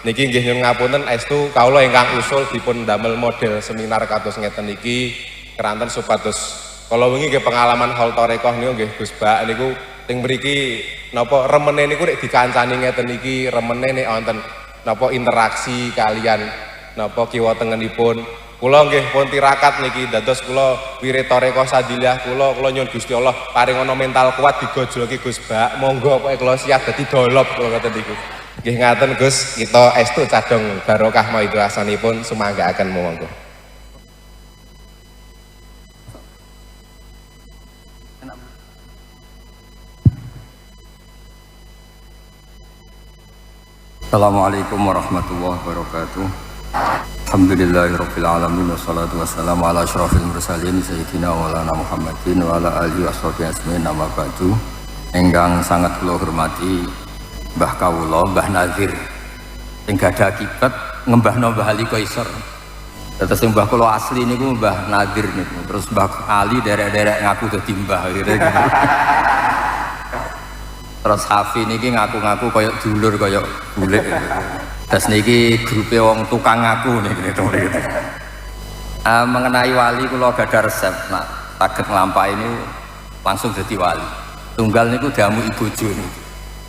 niki nggih nyuwun ngapunten estu kawula ingkang usul dipun damel model seminar kados ngeten niki keranten supados kalau wingi nggih pengalaman hol tarekoh niku nggih Gus Bak niku teng mriki napa remene niku nek dikancani ngeten iki remene nek wonten napa interaksi kalian napa kiwa tengenipun kula nggih pun tirakat niki dados kula wirid tarekoh sadillah kula nyuwun Gusti Allah paring ana mental kuat digojloki Gus Bak monggo pokoke kula siap dadi dolop kula ngoten niku nggih ngaten Gus kita estu cadong barokah maido asanipun sumanggaaken monggo. Assalamualaikum warahmatullahi wabarakatuh. Alhamdulillahirabbil alamin wassalatu wassalamu ala asyrofil mursalin sayyidina Maulana Muhammadin wa ala alihi washabihi ajmain amma ba'du. Ingkang sangat kula hormati Mbah kawula Mbah Nazir sing gadah akibat ngembahno Mbah Ali Qaisar. Terus Mbah kula asli niku Mbah Nazir niku. Terus Mbah Ali derek-derek ngaku dadi mbah gitu. Terus Hafi niki ngaku-ngaku koyok dulur koyok bulik. Terus niki grupe wong tukang ngaku niki. Mengenai wali kula gadah resep. Nah, saged nglampahi ini langsung jadi wali. Tunggal niku damu ibojo niku.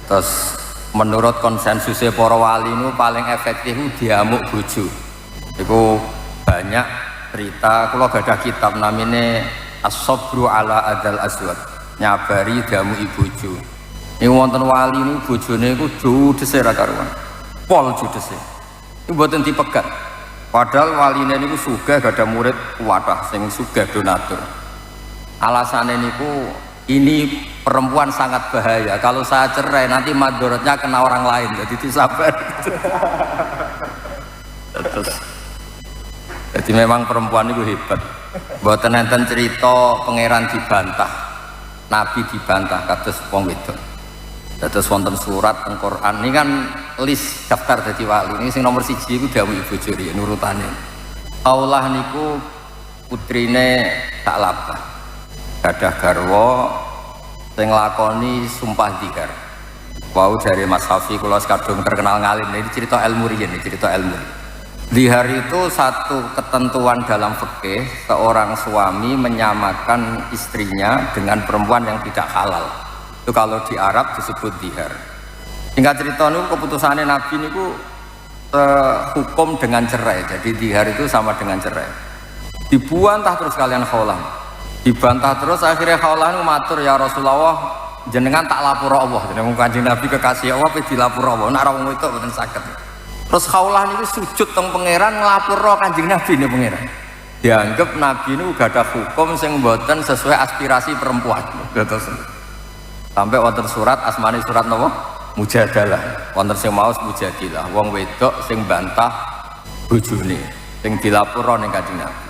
Terus menurut konsensusnya para wali niku paling efektif diamuk bojo. Iku banyak cerita kula gadah kitab namine As-Sabru ala Adzal Aswad. Nyabari damu ibojo. Ini wonten wali ini bojone iku judese ra karuan. Pol judese. Ini mboten dipegat. Padahal waline niku sugih gadah murid kuwatah sing sugih donatur. Alasannya niku ini perempuan sangat bahaya. Kalau saya cerai nanti madorotnya kena orang lain. Jadi disabar. Jadi memang perempuan itu hebat. Mboten enten cerita pangeran dibantah, nabi dibantah kados wong wedok. Dados wonten surat teng Quran ini kan list daftar dadi wali. Ini sing nomor 1 iku dawuh Ibu Juri nurutane. Allah niku putrine Sa'labah. Gadah garwa sing lakoni sumpah dzikir. Wau dari Mas Hafi kula kadung terkenal ngalim. Ini cerita ilmu riyen, cerita ilmu. Dzihar itu satu ketentuan dalam fikih, seorang suami menyamakan istrinya dengan perempuan yang tidak halal. Itu kalau di Arab disebut dzihar. Singkat cerita niku keputusannya Nabi niku hukum dengan cerai. Jadi dzihar itu sama dengan cerai. Dibantah terus kalian khaulah. Dibantah terus akhirnya khaulah niku matur, ya Rasulullah jenengan tak lapor Allah. Jenengan Kanjeng Nabi kekasih Allah pe dilapor Allah. Nek ora wong wedok mboten saged. Terus khaulah niku sujud teng pangeran nglapor Kanjeng Nabi niku pangeran. Dianggap Nabi niku gak ada hukum sing mboten sesuai aspirasi perempuan. Terus sampai wonten surat asmane surat napa? Mujadalah. Wonten sing maos mujadilah. Wong wedok sing bantah bojone sing dilapor ning Kanjeng Nabi.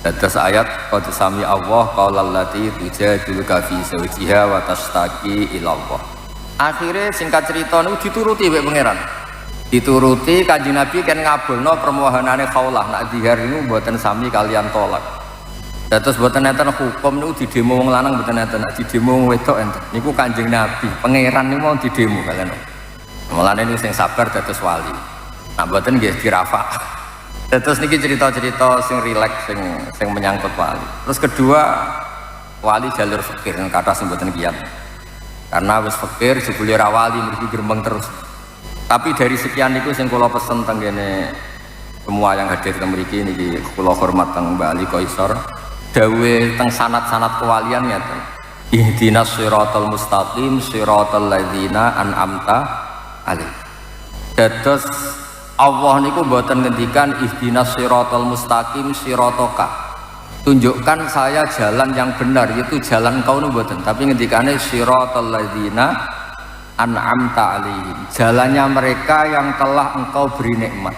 Dados ayat qad sami Allah qaulal lati tujadiluka fi zawjiha wa tashtaki ila Allah. Akhire singkat cerita niku dituruti wek pangeran. Dituruti Kanjeng Nabi kan ngabulno permohonane khaulah nak dzihar niku mboten sami kalian tolak. Dados mboten enten hukum niku didemo wong lanang mboten enten, nak didemo wong wedok enten. Niku Kanjeng Nabi, pangeran niku mau didemo kalian. Mulane niku sing sabar dados wali. Nak mboten nggih dirafa. Terus niki cerita-cerita sing rileks sing menyangkut wali. Terus kedua wali jalur fikir kata sing mboten kiyat. Karena wis fikir jebule ra wali mriki gremeng terus. Tapi dari sekian niku sing kula pesen teng kene semua yang hadir teng mriki niki kula hormat teng Mbak Ali Qaisar. Dawe teng sanad-sanad kewalian ngeten. Ihdinas siratal mustaqim siratal ladzina an'amta alaihim. Dados Allah niku mboten ngendikan ihdinas siratal mustaqim siratoka. Tunjukkan saya jalan yang benar, yaitu jalan kau niku mboten, tapi ngendikane siratal ladzina an'amta alaihim. Jalannya mereka yang telah engkau beri nikmat.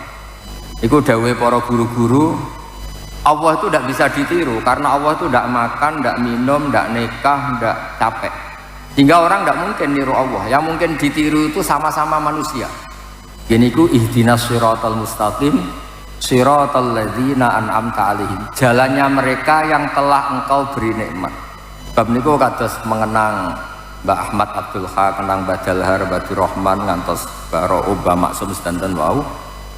Iku dawuhe para guru-guru. Allah itu tidak bisa ditiru karena Allah itu tidak makan, tidak minum, tidak nikah, tidak capek. Sehingga orang tidak mungkin niru Allah. Yang mungkin ditiru itu sama-sama manusia. Ini ku ihdinas siratal mustaqim siratal ladzina an'amta alaihim. Jalannya mereka yang telah engkau beri nikmat. Bab niku kados mengenang Mbak Ahmad Abdul Haq, kenang Mbak Dalhar, Mbak Rahman ngantos Mbak Ro'ubah Maksum sedanten wau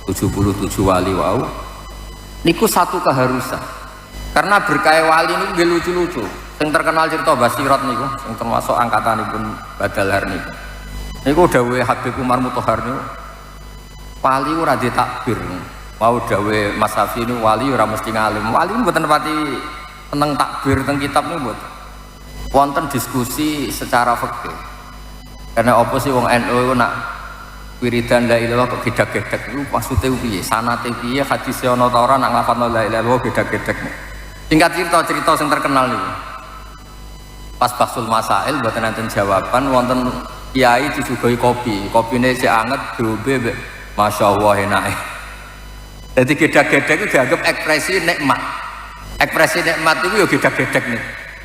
77 wali wau. Niku satu keharusan. Karena berkah wali niku nggih lucu-lucu. Sing terkenal cerita Basirat niku sing termasuk angkatanipun Mbak Dalhar niku. Niku dawuhe Habib Umar Mutahar niku wali ora ditakbir. Mau dawe Mas Safi ini wali ora mesti ngalim. Wali mboten pati seneng takbir teng kitab niku mboten. Wonten diskusi secara fikih. Karena apa sih wong NU iku nak wiridan la ilaha kok gedak-gedak iku maksude piye? Sanate piye? Hadise ana ta ora nak nglafadzno la ilaha gedak-gedak. Singkat cerita sing terkenal niku. Pas Basul Masail mboten enten jawaban wonten kiai disuguhi kopi. Kopine sik anget diombe Masya Allah enake. Jadi gedak-gedak itu dianggap ekspresi nikmat. Ekspresi nikmat itu ya gedak-gedak nih.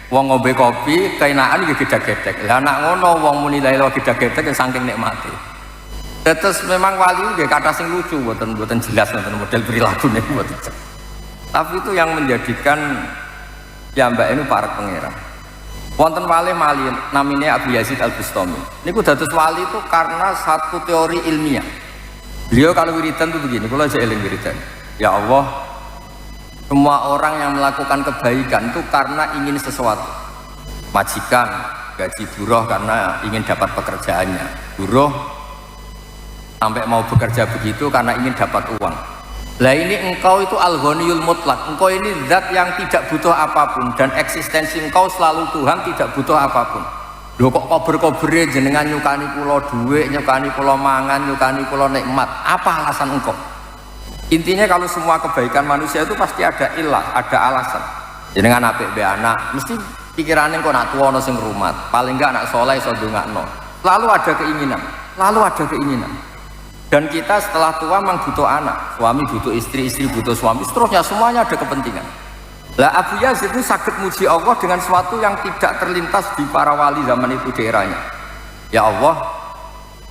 Wong ngombe kopi, keenakan ya gedak-gedak. Lah anak ngono wong muni la ilaha gedak-gedak ya saking nikmate. Terus memang wali nggih kata sing lucu, mboten jelas nonton model perilaku niku mboten. Tapi itu yang menjadikan ya Mbak ini para pangeran. Wonten wali namanya Abu Yazid Al-Bustami. Niku dados wali itu karena satu teori ilmiah. Beliau kalau wiridan itu begini, kalau aja eling wiridan. Ya Allah, semua orang yang melakukan kebaikan itu karena ingin sesuatu. Majikan gaji buruh karena ingin dapat pekerjaannya. Buruh sampai mau bekerja begitu karena ingin dapat uang. Lah ini engkau itu al-ghaniyul mutlak. Engkau ini zat yang tidak butuh apapun dan eksistensi engkau selalu Tuhan, tidak butuh apapun. Lho kok kober-kobere jenengan nyukani kula dhuwit, nyukani kula mangan, nyukani kula nikmat. Apa alasan engkau? Intinya kalau semua kebaikan manusia itu pasti ada ilah, ada alasan. Jenengan apik be anak, mesti pikirannya kok nak tua ono sing rumat, paling enggak anak soleh iso ndongakno. Lalu ada keinginan. Dan kita setelah tua memang butuh anak, suami butuh istri, istri butuh suami, seterusnya semuanya ada kepentingan. Lah Abu Yazid itu sakit muji Allah dengan sesuatu yang tidak terlintas di para wali zaman itu di eranya. Ya Allah,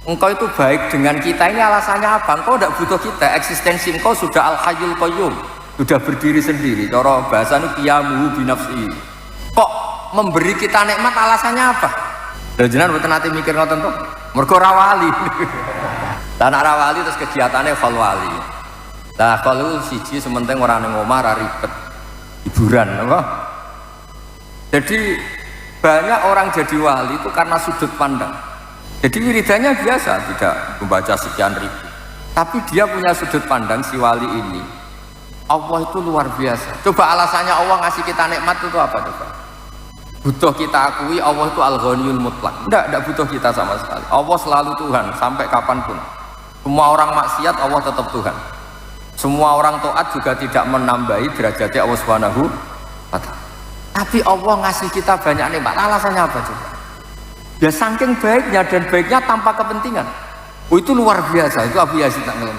engkau itu baik dengan kita, ini alasannya apa? Engkau tidak butuh kita, eksistensi engkau sudah al-hayyul qayyum, sudah berdiri sendiri. Cara bahasa itu qiyamuhu binafsi. Kok memberi kita nikmat alasannya apa? Lha jenengan mboten nate mikir ngoten to? Mergo ora wali. Lah nek ora wali terus kegiatannya fal wali. Lah kalau siji sementing ora ning omah ora ribet. Hiburan apa? Jadi banyak orang jadi wali itu karena sudut pandang. Jadi wiridannya biasa, tidak membaca sekian ribu, tapi dia punya sudut pandang si wali ini. Allah itu luar biasa. Coba alasannya Allah ngasih kita nikmat itu apa coba? Butuh kita akui Allah itu al-ghaniyul mutlak. Tidak butuh kita sama sekali. Allah selalu Tuhan sampai kapanpun. Semua orang maksiat Allah tetap Tuhan. Semua orang taat juga tidak menambahi derajatnya Allah Subhanahu wa ta'ala. Tapi Allah ngasih kita banyak nikmat. Alasannya apa coba? Ya saking baiknya, dan baiknya tanpa kepentingan. Oh, itu luar biasa. Itu Abu Yazid ngelem.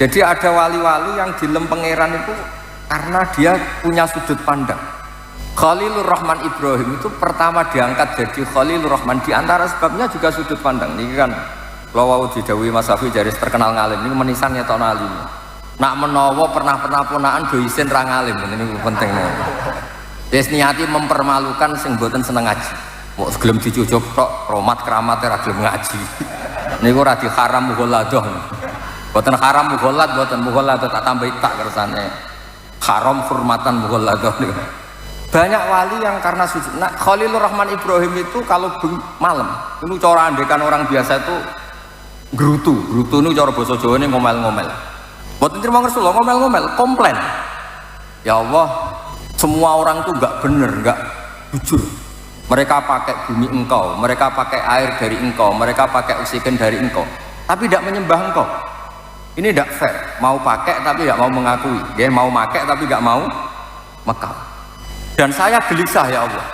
Jadi ada wali-wali yang dilem pangeran itu karena dia punya sudut pandang. Khalilur Rahman Ibrahim itu pertama diangkat jadi Khalilur Rahman, di antara sebabnya juga sudut pandang. Ini kan kalau didhawuhi Mas Safi jaris terkenal ngalim, ini menisan ya tahun alim. Nak menawa pernah ponaan do isin ra ngalim, ini penting. Wis niati mempermalukan sing mboten seneng ngaji. Mau gelem dicucuk tok romat keramat ora gelem ngaji. Niku ora di haram mughalladah. Mboten haram mughalladh, mboten mughalladh tak tambahi tak kersane. Haram hurmatan mughalladah niku. Banyak wali yang karena sujud. Nah, Khalilur Rahman Ibrahim itu kalau malam, itu cara andekan orang biasa itu gerutu itu cara basa Jawa ini ngomel-ngomel. Mboten terima Rasulullah ngomel-ngomel, komplain. Ya Allah, semua orang itu enggak bener, enggak jujur. Mereka pakai bumi engkau, mereka pakai air dari engkau, mereka pakai oksigen dari engkau, tapi tidak menyembah engkau. Ini tidak fair. Mau pakai tapi tidak mau mengakui. Dia mau pakai tapi tidak mau mekal. Dan saya gelisah ya Allah.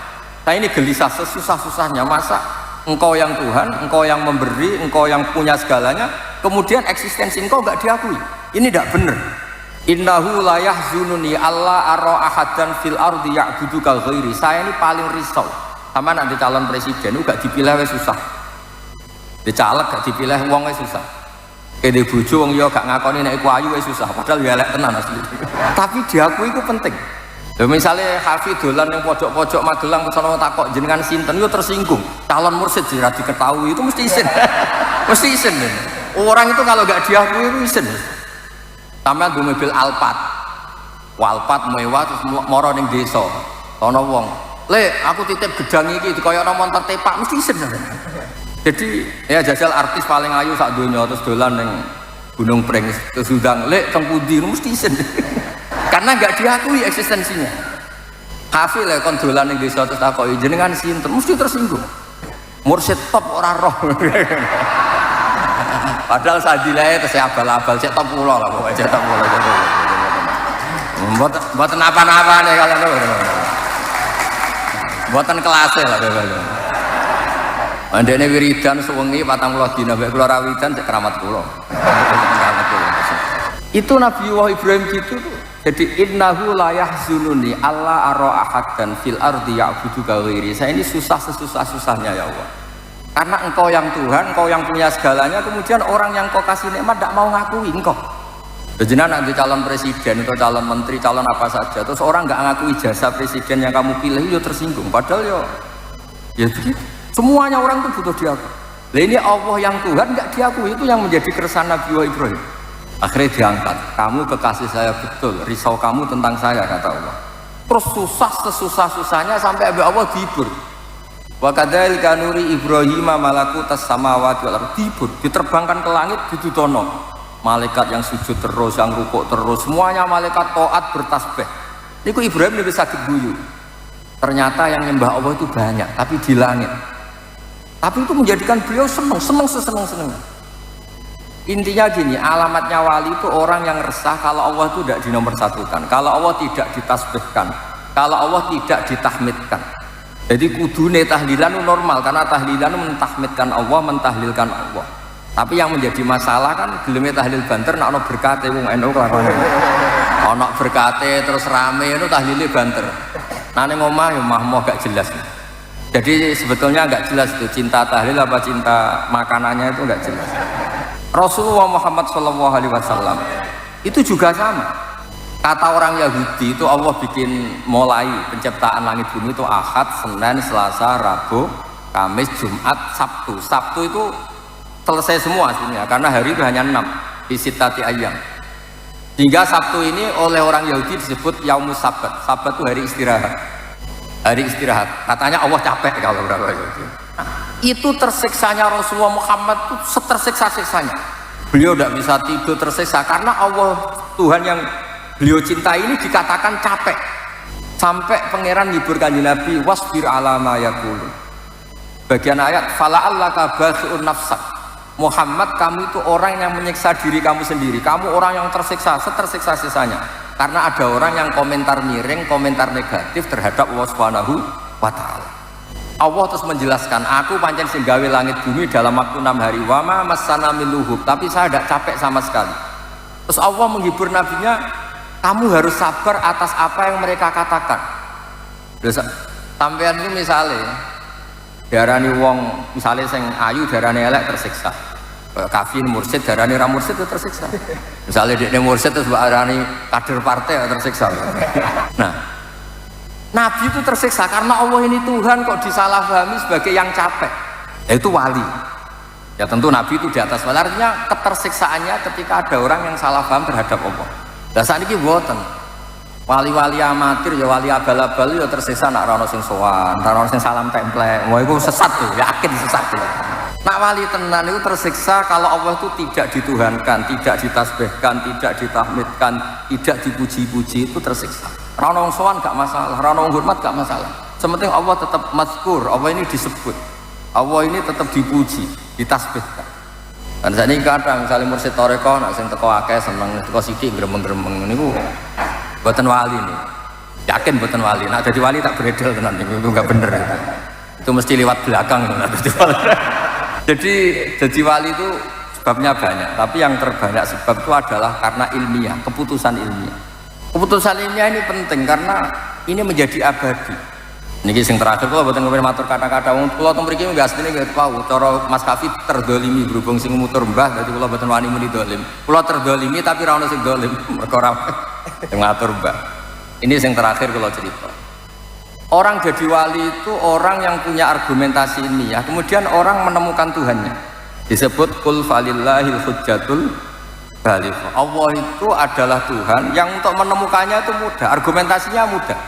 Saya ini gelisah sesusah-susahnya. Masa engkau yang Tuhan, engkau yang memberi, engkau yang punya segalanya, kemudian eksistensi engkau enggak diakui. Ini tidak benar. Innahu la yahzununi alla ara ahadan fil ardi ya'buduka ghairi. Saya ini paling risau sama nanti calon presiden itu gak dipilih wes susah. Dicaleg gak dipilih wong wes susah. Kede bojo wong yo gak ngakoni nek iku ayu wes susah, padahal ya elek tenan asli. Tapi diakui itu penting. Lha misale Hafiz dolan ning pojok-pojok Magelang kesana takok jenengan sinten yo tersinggung. Calon mursyid ora diketahui itu mesti isin. Mesti isin. Orang itu kalau gak diakui itu isin. Sampeyan duwe mobil Alphard mewah terus moro ning desa. Ana wong, "Le, aku titip gedang iki dikoyokno montor tepak," mesti isin. Jadi ya jajal artis paling ayu sak donya terus dolan ning Gunung Pring terus undang, "Le, teng pundi?" mesti isin. Karena enggak diakui eksistensinya. Hafil ya kon dolan ning desa terus takoki jenengan sinten, mesti tersinggung. Mursyid top ora roh. Padahal sadilae terus abal-abal cek top kula lah pokoke cek top kula. Mboten apa-apa nih kalian lho. Mboten kelase lah kalian. Mandene wiridan suwengi 40 dina mek kula ra wiridan cek keramat kula. Itu Nabi Ibrahim gitu tuh. Jadi innahu la yahzununi alla ara ahadan fil ardi ya'buduka ghairi. Saya ini susah sesusah-susahnya ya Allah. Karena engkau yang Tuhan, engkau yang punya segalanya, kemudian orang yang kau kasih nikmat tidak mau ngakui engkau. Jadi nanti calon presiden atau calon menteri, calon apa saja, terus orang nggak ngakui jasa presiden yang kamu pilih, ya tersinggung. Padahal ya begitu. Semuanya orang itu butuh diakui. Nah ini Allah yang Tuhan nggak diakui, itu yang menjadi keresahan Nabi Ibrahim. Akhirnya diangkat, kamu kekasih saya betul, risau kamu tentang saya, kata Allah. Terus susah sesusah-susahnya sampai Allah dihibur. Wa kadzalika nuri Ibrahim malakutas samawati wal ardi, diterbangkan ke langit didudono. Malaikat yang sujud terus, yang rukuk terus, semuanya malaikat taat bertasbih. Niku Ibrahim lebih sakit guyu. Ternyata yang nyembah Allah itu banyak, tapi di langit. Tapi itu menjadikan beliau seneng. Intinya gini, alamatnya wali itu orang yang resah kalau Allah itu tidak dinomorsatukan, kalau Allah tidak ditasbihkan, kalau Allah tidak ditahmidkan. Jadi kudune tahlilan itu normal, karena tahlilan itu mentahmidkan Allah, mentahlilkan Allah. Tapi yang menjadi masalah kan geleme tahlil banter nek ana berkate wong NU kelakuane. Ana berkate terus rame itu tahlile banter. Nah ning omah ya mahmoh gak jelas. Jadi sebetulnya gak jelas itu cinta tahlil apa cinta makanannya itu gak jelas. Rasulullah Muhammad SAW itu juga sama. Kata orang Yahudi itu Allah bikin mulai penciptaan langit bumi itu Ahad, Senin, Selasa, Rabu, Kamis, Jumat, Sabtu. Sabtu itu selesai semua sebenarnya karena hari itu hanya 6 bisitati ayam. Hingga Sabtu ini oleh orang Yahudi disebut Yaumus Sabat. Sabat itu hari istirahat. Hari istirahat. Katanya Allah capek kalau berapa itu. Itu tersiksanya Rasulullah Muhammad itu setersiksa-siksanya. Beliau tidak bisa tidur tersiksa karena Allah Tuhan yang beliau cintai ini dikatakan capek. Sampai pangeran hibur kanjeng Nabi wasbir ala ma yaqulu. Bagian ayat fala'allaka bakhi'un nafsak. Muhammad, kamu itu orang yang menyiksa diri kamu sendiri. Kamu orang yang tersiksa, setersiksa-siksanya. Karena ada orang yang komentar miring, komentar negatif terhadap Allah Subhanahu wa Ta'ala. Allah terus menjelaskan, aku pancen sing gawe langit bumi dalam waktu 6 hari, wama masana min luhub, tapi saya tidak capek sama sekali. Terus Allah menghibur nabinya, kamu harus sabar atas apa yang mereka katakan. Sampean ini misalnya darani wong, misalnya sing ayu darani elek tersiksa, kafir mursid darani ra mursid itu tersiksa. Misalnya dia mursid terus darani kader partai tersiksa. Nah, Nabi itu tersiksa karena Allah ini Tuhan kok disalahpahami sebagai yang capek. Itu wali. Ya tentu Nabi itu di atas wali. Artinya ketersiksaannya ketika ada orang yang salah paham terhadap Allah. Lah saat ini boten. Wali-wali amatir ya wali abal-abal ya tersiksa nak rono sing sowan, rono sing salam templek. Wah itu sesat tuh, yakin sesat tuh. Nak wali tenan itu tersiksa kalau Allah itu tidak dituhankan, tidak ditasbihkan, tidak ditahmidkan, tidak dipuji-puji, itu tersiksa. Rana wong sowan gak masalah, rana wong hormat gak masalah. Sementing Allah tetap mazkur, Allah ini disebut, Allah ini tetap dipuji, ditasbihkan. Dan saat ini kadang misalnya mursyid toreko, nak sing teko akeh seneng, teko sithik gremeng-gremeng niku boten wali nih. Yakin boten wali. Nak jadi wali tak beredel tenan niku, itu enggak bener itu. Itu mesti lewat belakang tenan jadi wali. Jadi wali itu sebabnya banyak, tapi yang terbanyak sebab itu adalah karena ilmiah, keputusan ilmiah. Keputusan ilmiah ini penting karena ini menjadi abadi. Niki sing terakhir kula mboten ngepen matur kata-kata wong kula teng mriki nggak asline nggih tahu cara Mas Kafi terdolimi berhubung sing mutur mbah dadi kula mboten wani muni dolim. Kula terdolimi tapi ra ono sing dolim mergo ora ngatur mbah. Ini yang terakhir kula cerita. Orang jadi wali itu orang yang punya argumentasi ilmiah, kemudian orang menemukan Tuhannya. Disebut kul falillahil hujjatul baligh. Allah itu adalah Tuhan yang untuk menemukannya itu mudah, argumentasinya mudah.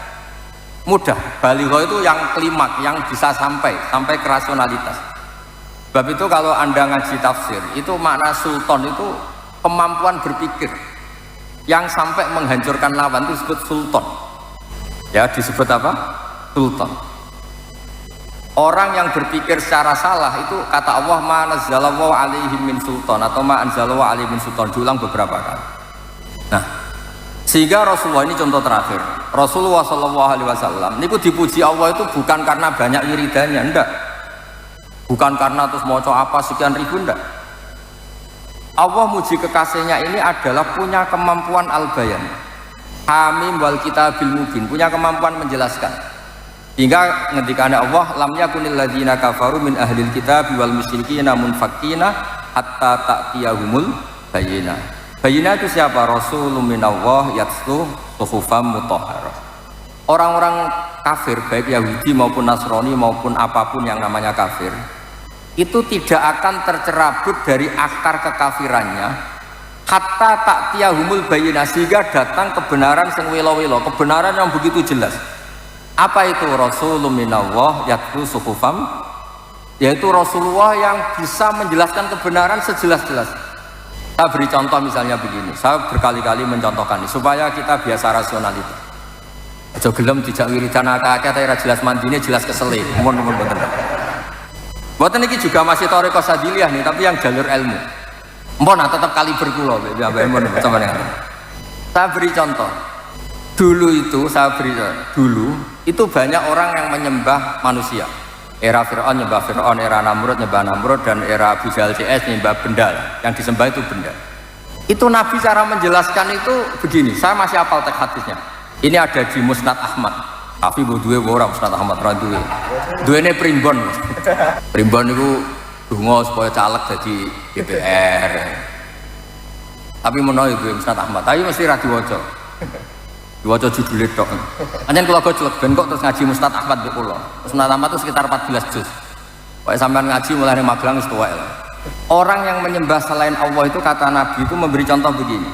Baligh itu yang klimak, yang bisa sampai ke rasionalitas. Sebab itu kalau Anda ngaji tafsir, itu makna sultan itu kemampuan berpikir yang sampai menghancurkan lawan itu disebut sultan. Ya, disebut apa? Sultan. Orang yang berpikir secara salah itu kata Allah ma nazzalallahu alaihim min sultan atau ma anzalallahu alaihim min sultan, diulang beberapa kali. Nah, sehingga Rasulullah ini contoh terakhir. Rasulullah SAW niku dipuji Allah itu bukan karena banyak wiridannya, enggak. Bukan karena terus mau apa sekian ribu, enggak. Allah muji kekasihnya ini adalah punya kemampuan al-bayan. Hamim wal kitabil mubin, punya kemampuan menjelaskan. Hingga ngendikane Allah lam yakunil ladzina kafaru min ahlil kitab wal musyrikina munfakina hatta ta'tiyahumul bayyinah. Bayyinah itu siapa? Rasulun minallah yatslu suhufam mutahharah. Orang-orang kafir baik Yahudi maupun Nasrani maupun apapun yang namanya kafir itu tidak akan tercerabut dari akar kekafirannya hatta ta'tiyahumul bayyinah, sehingga datang kebenaran sing welo-welo, kebenaran yang begitu jelas. Apa itu? Rasulun minallah yatlu suhufam, yaitu Rasulullah yang bisa menjelaskan kebenaran sejelas-jelas. Saya beri contoh misalnya begini, saya berkali-kali mencontohkan ini supaya kita biasa rasionalitas. Aja gelem dijak wiridan akeh-akeh tapi ra jelas mandine jelas kesele. Mun bener. Mboten iki juga masih thariqah sadiliyah nih, tapi yang jalur ilmu. Mpun tetap kaliber kula Saya beri contoh. Dulu itu banyak orang yang menyembah manusia. Era Fir'aun nyembah Fir'aun, era Namrud nyembah Namrud, dan era Abu Jahal CS nyembah benda. Yang disembah itu benda. Itu Nabi cara menjelaskan itu begini, saya masih hafal teks hadisnya. Ini ada di Musnad Ahmad. Tapi duwe ora Musnad Ahmad ra duwe. Duwene primbon. Primbon itu donga supaya caleg jadi DPR. Tapi menawa duwe Musnad Ahmad, tapi mesti ra diwaca. Diwaca judule tok. Anjen kula gojlek ben kok terus ngaji Musnad Ahmad mbek kula. Musnad Ahmad itu sekitar 14 juz. Pokoke sampean ngaji mulai dari Magelang wis tuwek lah. Orang yang menyembah selain Allah itu kata Nabi itu memberi contoh begini.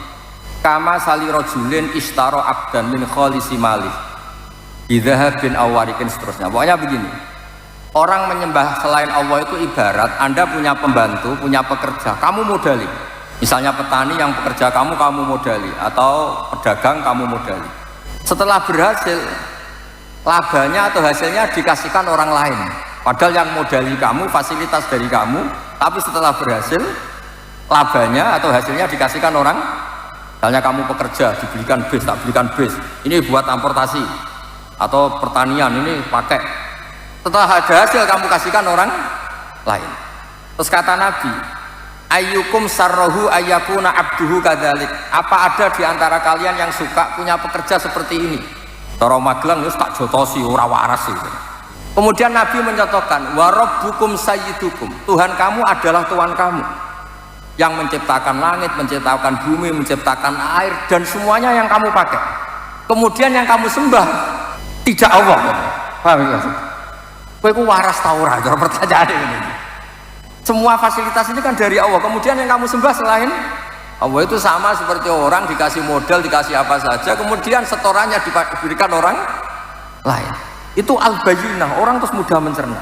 Kama sali rajulin istaro abdan min khalisi malih. Bidhahabin awarikin seterusnya. Pokoknya begini. Orang menyembah selain Allah itu ibarat Anda punya pembantu, punya pekerja, kamu modali. Misalnya petani yang pekerja kamu modali, atau pedagang kamu modali. Setelah berhasil, labanya atau hasilnya dikasihkan orang lain. Padahal yang modali kamu, fasilitas dari kamu, tapi setelah berhasil, labanya atau hasilnya dikasihkan orang. Misalnya kamu pekerja, dibelikan bis, tak belikan bis. Ini buat transportasi atau pertanian, ini pakai. Setelah ada hasil kamu kasihkan orang lain. Terus kata Nabi, ayyukum sarrohu ayyakuna abduhu kadzalik. Apa ada di antara kalian yang suka punya pekerja seperti ini? Cara Magelang wis tak jotosi ora waras itu. Kemudian Nabi mencontohkan, wa rabbukum sayyidukum. Tuhan kamu adalah Tuhan kamu yang menciptakan langit, menciptakan bumi, menciptakan air, dan semuanya yang kamu pakai. Kemudian yang kamu sembah tidak Allah. Paham ya? Kowe ku waras ta ora? Cara pertanyaan ini. Semua fasilitas ini kan dari Allah. Kemudian yang kamu sembah selain Allah itu sama seperti orang dikasih modal, dikasih apa saja, kemudian setorannya diberikan orang lain. Itu al-bayyinah, orang terus mudah mencerna.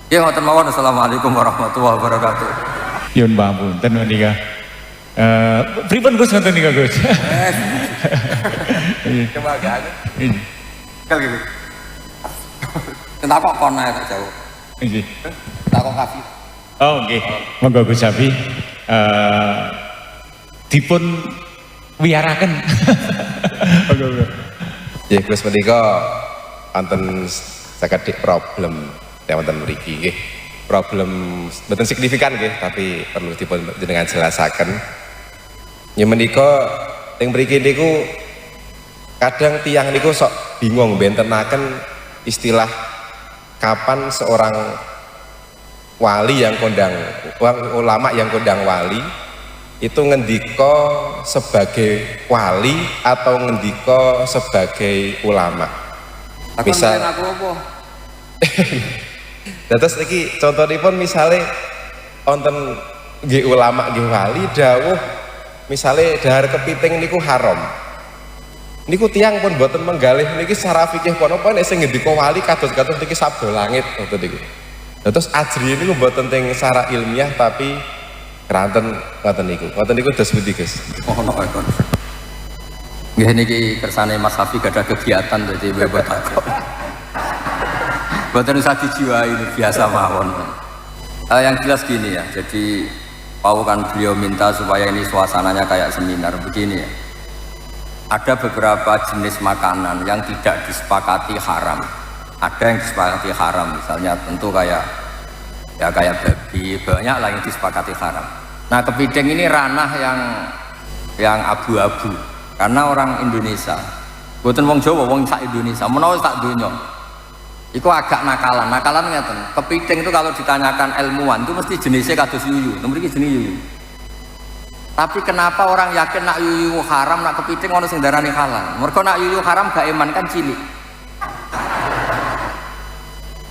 Ya ngoten mawon. Assalamualaikum warahmatullahi wabarakatuh. Yun pamunten menika. Pripun Gus ngoten nika Gus? Coba agak. Kali gitu. Kenapa kok kono tak jauh? Nggih. Tak kok kafi. Oh nggih. Monggo Gus Sapi dipun wiyaraken. Monggo. Ya Gus menika wonten sakedhik problem wonten mriki nggih. Problem mboten signifikan nggih, tapi perlu dipun jenengan jelasaken. Ya menika teng mriki niku kadang tiang niku sok bingung bentenaken istilah kapan seorang wali yang kondang, ulama yang kondang wali itu ngendika sebagai wali atau ngendika sebagai ulama. Misal aku apa? Terus iki contohipun misale wonten nggih ulama nggih wali dawuh misale dahar kepiting niku haram. Niku tiyang pun boten menggalih niki secara fikih pun apa nek sing ngendika wali kados-kados niki sabda langit ngoten niku. Terus ajri niku boten teng secara ilmiah tapi ranten ngoten niku. Ngoten niku dos pundi Gus? Mohon maaf. Nggih niki kersane Mas Safi gak ada kegiatan dadi bebas takok. Boten usah dijiwai, ini biasa mawon. Yang jelas gini ya. Jadi kan beliau minta supaya ini suasananya kayak seminar begini ya. Ada beberapa jenis makanan yang tidak disepakati haram. Ada yang disepakati haram, misalnya tentu kayak babi, banyak lah yang disepakati haram. Nah kepiting ini ranah yang abu-abu. Karena orang Indonesia, bukan wong Jawa, wong sak Indonesia, menawa sak dunya, itu agak nakalan ngeten. Kepiting itu kalau ditanyakan ilmuwan itu mesti jenisnya kados yuyu, mriki jenis yuyu. Tapi kenapa orang yakin nak yuyu haram, nak kepiting ono sing darani halal? Mergo nak yuyu haram gak eman kan cilik.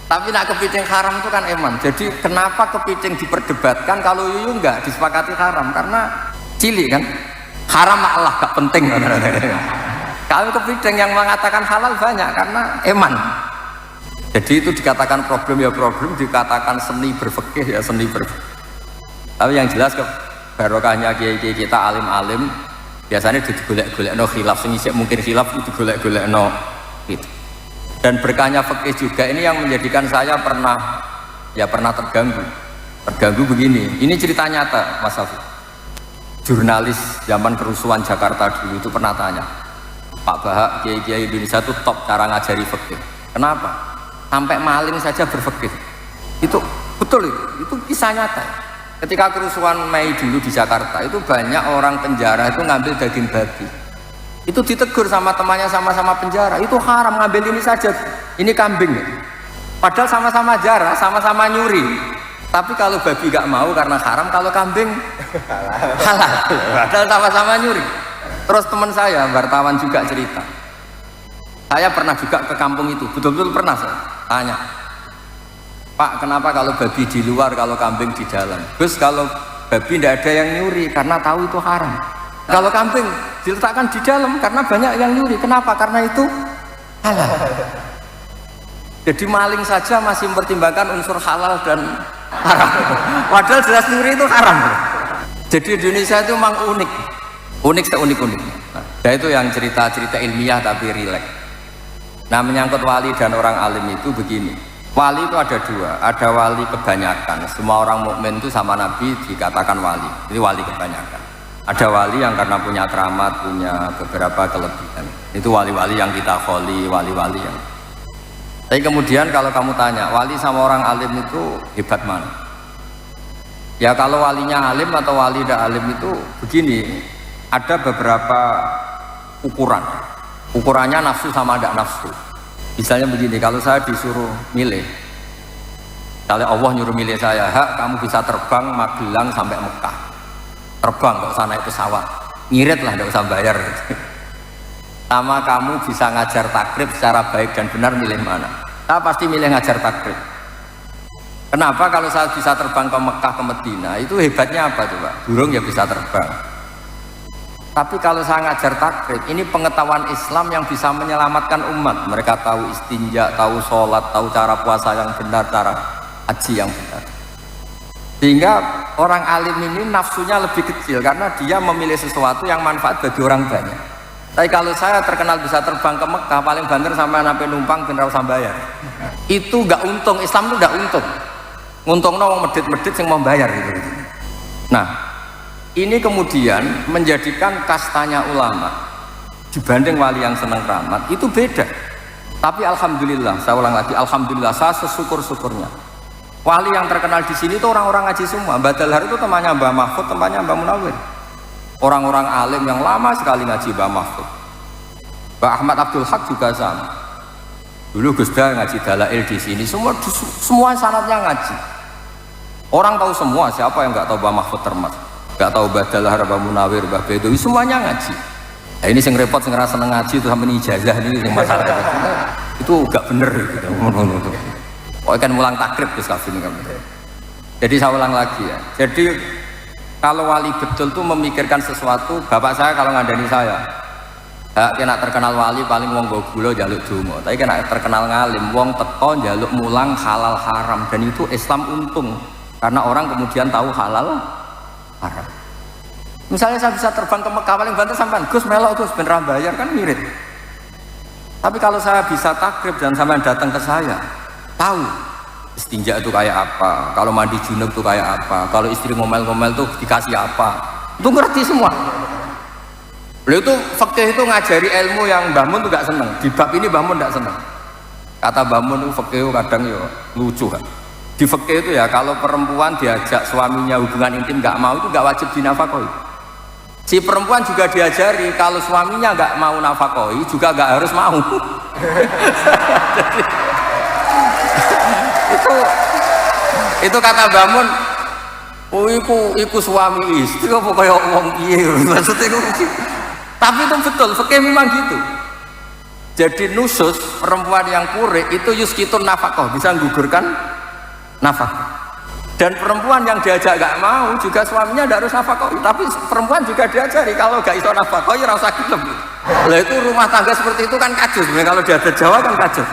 Tapi nak kepiting haram itu kan eman. Jadi kenapa kepiting diperdebatkan kalau yuyu enggak disepakati haram? Karena cilik kan. Haram Allah gak penting. Kalau kepiting yang mengatakan halal banyak karena eman. Jadi itu dikatakan problem ya problem, dikatakan seni berfikih ya seni berfikih. Tapi yang jelas barokahnya kiai-kiai kita alim-alim biasanya digolek-golekno khilaf, sing isih mungkin khilaf itu digolek-golekno gitu. Dan berkahnya fikih juga ini yang menjadikan saya pernah terganggu begini. Ini cerita nyata Mas Safi. jurnalis zaman kerusuhan Jakarta dulu itu pernah tanya, Pak Bahak, kiai-kiai Indonesia itu top cara ngajari fikih. Kenapa? Sampai maling saja berfikih. Itu betul itu kisah nyata. Ketika kerusuhan Mei dulu di Jakarta itu banyak orang penjara itu ngambil daging babi. Itu ditegur sama temannya sama-sama penjara. Itu haram ngambil ini saja. Ini kambing. Padahal sama-sama jara, sama-sama nyuri. Tapi kalau babi gak mau karena haram, kalau kambing halal. Padahal sama-sama nyuri. Terus teman saya, wartawan juga cerita. Saya pernah juga ke kampung itu, betul-betul pernah saya tanya, Pak, kenapa kalau babi di luar, kalau kambing di dalam? Terus kalau babi tidak ada yang nyuri karena tahu itu haram. Kalau kambing diletakkan di dalam karena banyak yang nyuri. Kenapa? Karena itu halal. Jadi maling saja masih mempertimbangkan unsur halal dan haram. Padahal jelas nyuri itu haram. Jadi Indonesia itu memang unik, unik seunik-uniknya. Nah, itu yang cerita-cerita ilmiah tapi rileks. Nah, menyangkut wali dan orang alim itu begini. Wali itu ada dua, ada wali kebanyakan. Semua orang mukmin itu sama Nabi dikatakan wali. Ini wali kebanyakan. Ada wali yang karena punya keramat, punya beberapa kelebihan. Itu wali-wali yang kita kholi, wali-wali yang. Tapi kemudian kalau kamu tanya, wali sama orang alim itu hebat mana? Ya kalau walinya alim atau wali tidak alim itu begini. Ada beberapa ukuran. Ukurannya nafsu sama tidak nafsu. Misalnya begini, kalau saya disuruh milih, kalau Allah nyuruh milih saya, hak kamu bisa terbang Magelang sampai Mekah, terbang nggak usah naik pesawat, ngirit lah nggak usah bayar. Sama kamu bisa ngajar takrib secara baik dan benar, milih mana? Saya pasti milih ngajar takrib. Kenapa? Kalau saya bisa terbang ke Mekah ke Medina, itu hebatnya apa coba? Burung ya bisa terbang. Tapi kalau saya ngajar takrib, ini pengetahuan Islam yang bisa menyelamatkan umat. Mereka tahu istinja, tahu sholat, tahu cara puasa yang benar, cara haji yang benar. Sehingga orang alim ini nafsunya lebih kecil karena dia memilih sesuatu yang manfaat bagi orang banyak. Tapi kalau saya terkenal bisa terbang ke Mekah, paling banter sama anak penumpang bener usah bayar. Itu gak untung, Islam itu gak untung. Nguntungnya orang medit-medit yang mau bayar gitu. Nah, ini kemudian menjadikan kastanya ulama dibanding wali yang senang keramat itu beda. Tapi alhamdulillah, saya ulang lagi, alhamdulillah saya sesyukur-syukurnya. Wali yang terkenal di sini itu orang-orang ngaji semua. Mbah Dalhar itu temannya Mbah Mahfud, temannya Mbah Munawir. Orang-orang alim yang lama sekali ngaji Mbah Mahfud. Mbah Ahmad Abdul Haq juga sama. Dulu Gus Dah ngaji Dalail di sini, semua sanadnya ngaji. Orang tahu semua, siapa yang nggak tahu Mbah Mahfud Termas? Gak tahu Mbah Dalhar, Mbah Munawir, Mbah Bedowi, semuanya ngaji. Nah, ini yang repot, yang ngerasa ngaji itu sampai ijazah ini yang masalah itu gak bener gitu. Oh kan mulang takrib Gus Kafin kan. Jadi saya ulang lagi ya. Jadi kalau wali betul tuh memikirkan sesuatu. Bapak saya kalau ngandani saya, kena terkenal wali paling wong nggo gula njaluk donga. Tapi kena terkenal ngalim wong teko njaluk mulang halal haram, dan itu Islam untung karena orang kemudian tahu halal haram. Misalnya saya bisa terbang ke Mekah paling banter sampean, Gus melok Gus ben ra bayar kan mirip. Tapi kalau saya bisa takrib dan sampean datang ke saya, tahu istinja itu kayak apa, kalau mandi junub itu kayak apa, kalau istri ngomel-ngomel tuh dikasih apa, itu ngerti semua. Beliau itu fikih itu ngajari ilmu yang Mbah Mun tuh gak seneng. Di bab ini Mbah Mun gak seneng. Kata Mbah Mun itu fikih kadang ya lucu kan. Di fikih itu ya kalau perempuan diajak suaminya hubungan intim gak mau itu gak wajib dinafkahi. Si perempuan juga diajari kalau suaminya gak mau nafkahi juga gak harus mau. itu kata Mbah Mun, oh iku suami istri apa kaya wong piye maksudnya itu. Tapi itu betul, fikih memang gitu. Jadi nusus perempuan yang pure itu yuskitun nafkah, bisa menggugurkan nafkah. Dan perempuan yang diajak gak mau juga suaminya tidak harus nafkah. Tapi perempuan juga diajari kalau gak iso nafkah ya ora usah gelem. Lah itu rumah tangga seperti itu kan kacau sebenarnya, kalau di adat Jawa kan kacau.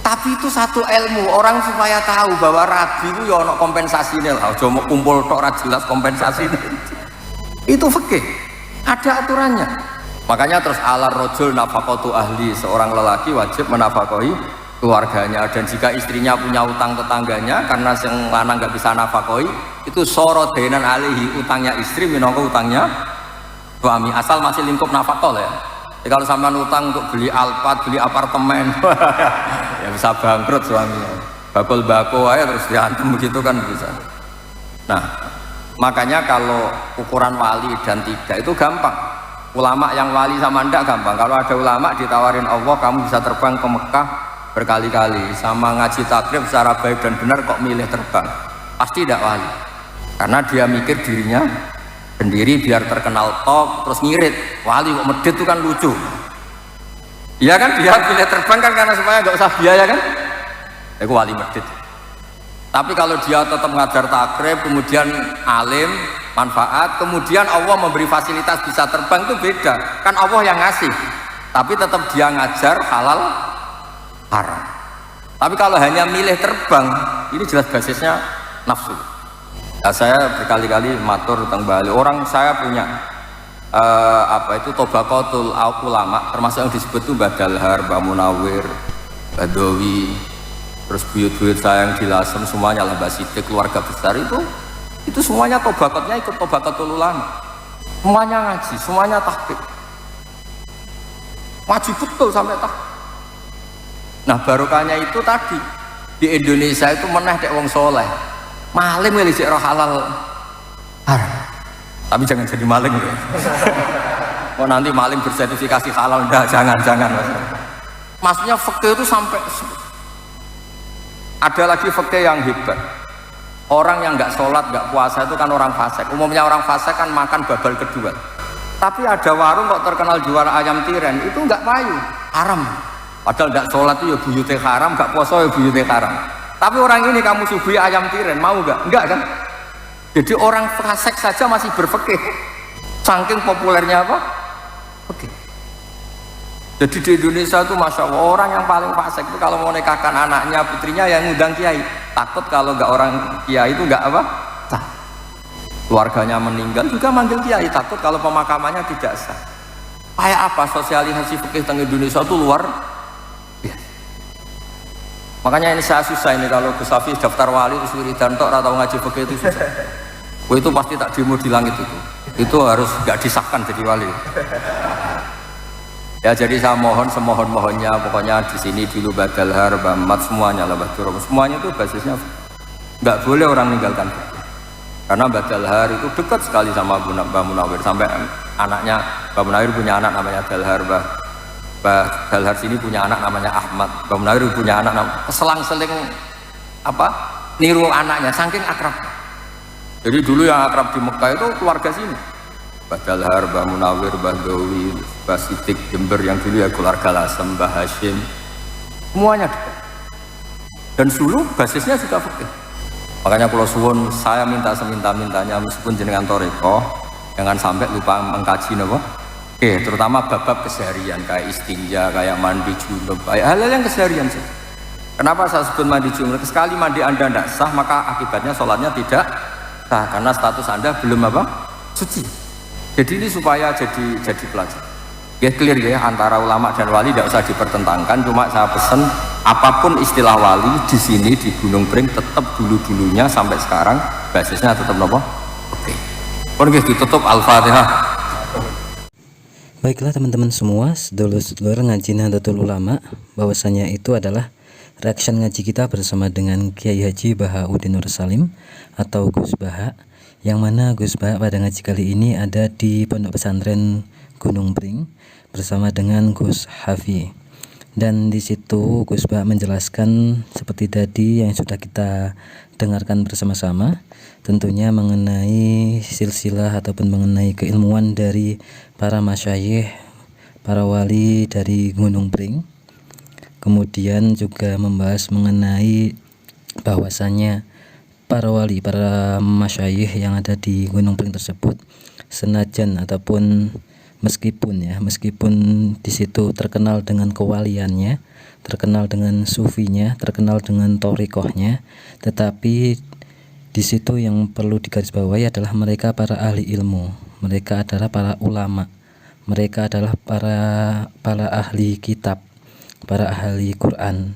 Tapi itu satu ilmu orang supaya tahu bahwa rabi itu ya ono kompensasinya lah. Aja mau kumpul tok ora jelas kompensasinya. Itu fikih. Ada aturannya. Makanya terus ala rojul nafaqatu ahli, seorang lelaki wajib menafkahi keluarganya, dan jika istrinya punya utang tetangganya karena yang lanang nggak bisa nafakoi, itu soro denan alihi, utangnya istri minangka utangnya suami, asal masih lingkup nafakol ya. Jadi kalau sampean utang untuk beli Alphard, beli apartemen ya bisa bangkrut suaminya, bakul bako aja terus diantem begitu kan bisa. Nah makanya kalau ukuran wali dan tidak itu gampang. Ulama yang wali sama ndak gampang. Kalau ada ulama ditawarin Allah, kamu bisa terbang ke Mekah berkali-kali, sama ngaji takrib secara baik dan benar kok milih terbang, pasti tidak wali, karena dia mikir dirinya sendiri biar terkenal top terus ngirit. Wali kok medit itu kan lucu, iya kan, dia pilih terbang kan karena supaya nggak usah biaya kan, itu wali medit. Tapi kalau dia tetap ngajar takrib, kemudian alim, manfaat, kemudian Allah memberi fasilitas bisa terbang, itu beda kan. Allah yang ngasih tapi tetap dia ngajar halal haram. Tapi kalau hanya milih terbang, ini jelas basisnya nafsu. Nah, saya berkali-kali matur tentang Bali, orang saya punya tobakotul ulama, termasuk yang disebut itu Mbah Dalhar, Mbah Munawir, Mbah Dowi, terus buyut-buyut saya yang di Lasem, semuanya lah, Mbah Sidik, keluarga besar itu semuanya tobakotnya ikut tobakotul ulama, semuanya ngaji, semuanya tahqiq, ngaji betul sampai tahqiq. Nah barokahnya itu tadi di Indonesia itu meneh dek wong soleh, maling milih roh halal haram, tapi jangan jadi maling ya. Oh nanti maling bersertifikasi halal, enggak, jangan mas. Maksudnya fikih itu sampai ada lagi fikih yang hebat. Orang yang nggak sholat, nggak puasa itu kan orang fasik. Umumnya orang fasik kan makan babal kedua. Tapi ada warung kok terkenal jual ayam tiren, itu nggak payu, haram. Padahal tidak sholat itu ya buyute haram, gak puasa ya buyute haram. Tapi orang ini kamu suguhi ayam tiren, mau gak? Enggak kan? Jadi orang fasik saja masih berfikih, saking populernya apa? Fikih. Jadi di Indonesia itu Masya Allah, orang yang paling fasik itu kalau mau nikahkan anaknya, putrinya yang ngundang kiai. Takut kalau nggak orang kiai itu nggak apa? Sah. Keluarganya meninggal juga manggil kiai, takut kalau pemakamannya tidak sah. Kayak apa sosialisasi fikih teng Indonesia itu luar biasa. Makanya ini saya susah ini kalau Gus Hafiz daftar wali terus wiridan tok atau ngaji fikih itu susah. Itu pasti tak demo di langit itu. Itu harus nggak disahkan jadi wali. Ya jadi saya mohon semohon-mohonnya, pokoknya di sini dulu Badalhar, Bamat, semuanya lah, Badurung, semuanya itu basisnya nggak boleh orang meninggalkan fikih. Karena Badalhar itu dekat sekali sama Mbah Munawir, sampai anaknya Mbah Munawir punya anak namanya Dalhar, Mbah Dalhar sini punya anak namanya Ahmad, Mbah Munawir punya anak namanya, selang-seling apa niru anaknya, saking akrab. Jadi dulu yang akrab di Mekah itu keluarga sini, Mbah Dalhar, Mbah Munawir, Mbah Dowi, Mbah Sidik Jember yang dulu ya keluarga Lasem, Mbah Hashim, semuanya dekat. Dan dulu basisnya juga fikih. Makanya kalau suwun saya minta seminta-mintanya, meskipun jenengan toreko, jangan sampai lupa mengkaji nopo. Oke, terutama bab-bab keseharian kayak istinja, kayak mandi junub, kayak hal-hal yang keseharian sih. Kenapa saya sebut mandi junub? Sekali mandi Anda tidak sah, maka akibatnya sholatnya tidak sah karena status Anda belum apa? Suci. Jadi ini supaya jadi pelajar. Ya clear ya, antara ulama dan wali tidak usah dipertentangkan. Cuma saya pesan apapun istilah wali di sini di Gunung Pring tetap dulu-dulunya sampai sekarang basisnya tetap nopo. Oke. Oke, ditutup Al-Fatihah. Baiklah teman-teman semua, sedulur-sedulur ngaji Nahdlatul Ulama, bahwasanya itu adalah reaction ngaji kita bersama dengan Kiai Haji Bahauddin Nur Salim atau Gus Baha, yang mana Gus Baha pada ngaji kali ini ada di Pondok Pesantren Gunung Pring bersama dengan Gus Hafi. Dan di situ Gus Baha menjelaskan seperti tadi yang sudah kita dengarkan bersama-sama, tentunya mengenai silsilah ataupun mengenai keilmuan dari para masyayikh, para wali dari Gunung Pring. Kemudian juga membahas mengenai bahwasanya para wali, para masyayikh yang ada di Gunung Pring tersebut, senajan ataupun meskipun di situ terkenal dengan kewaliannya, terkenal dengan sufinya, terkenal dengan thariqahnya, tetapi di situ yang perlu digarisbawahi adalah mereka para ahli ilmu, mereka adalah para ulama, mereka adalah para ahli kitab, para ahli Quran,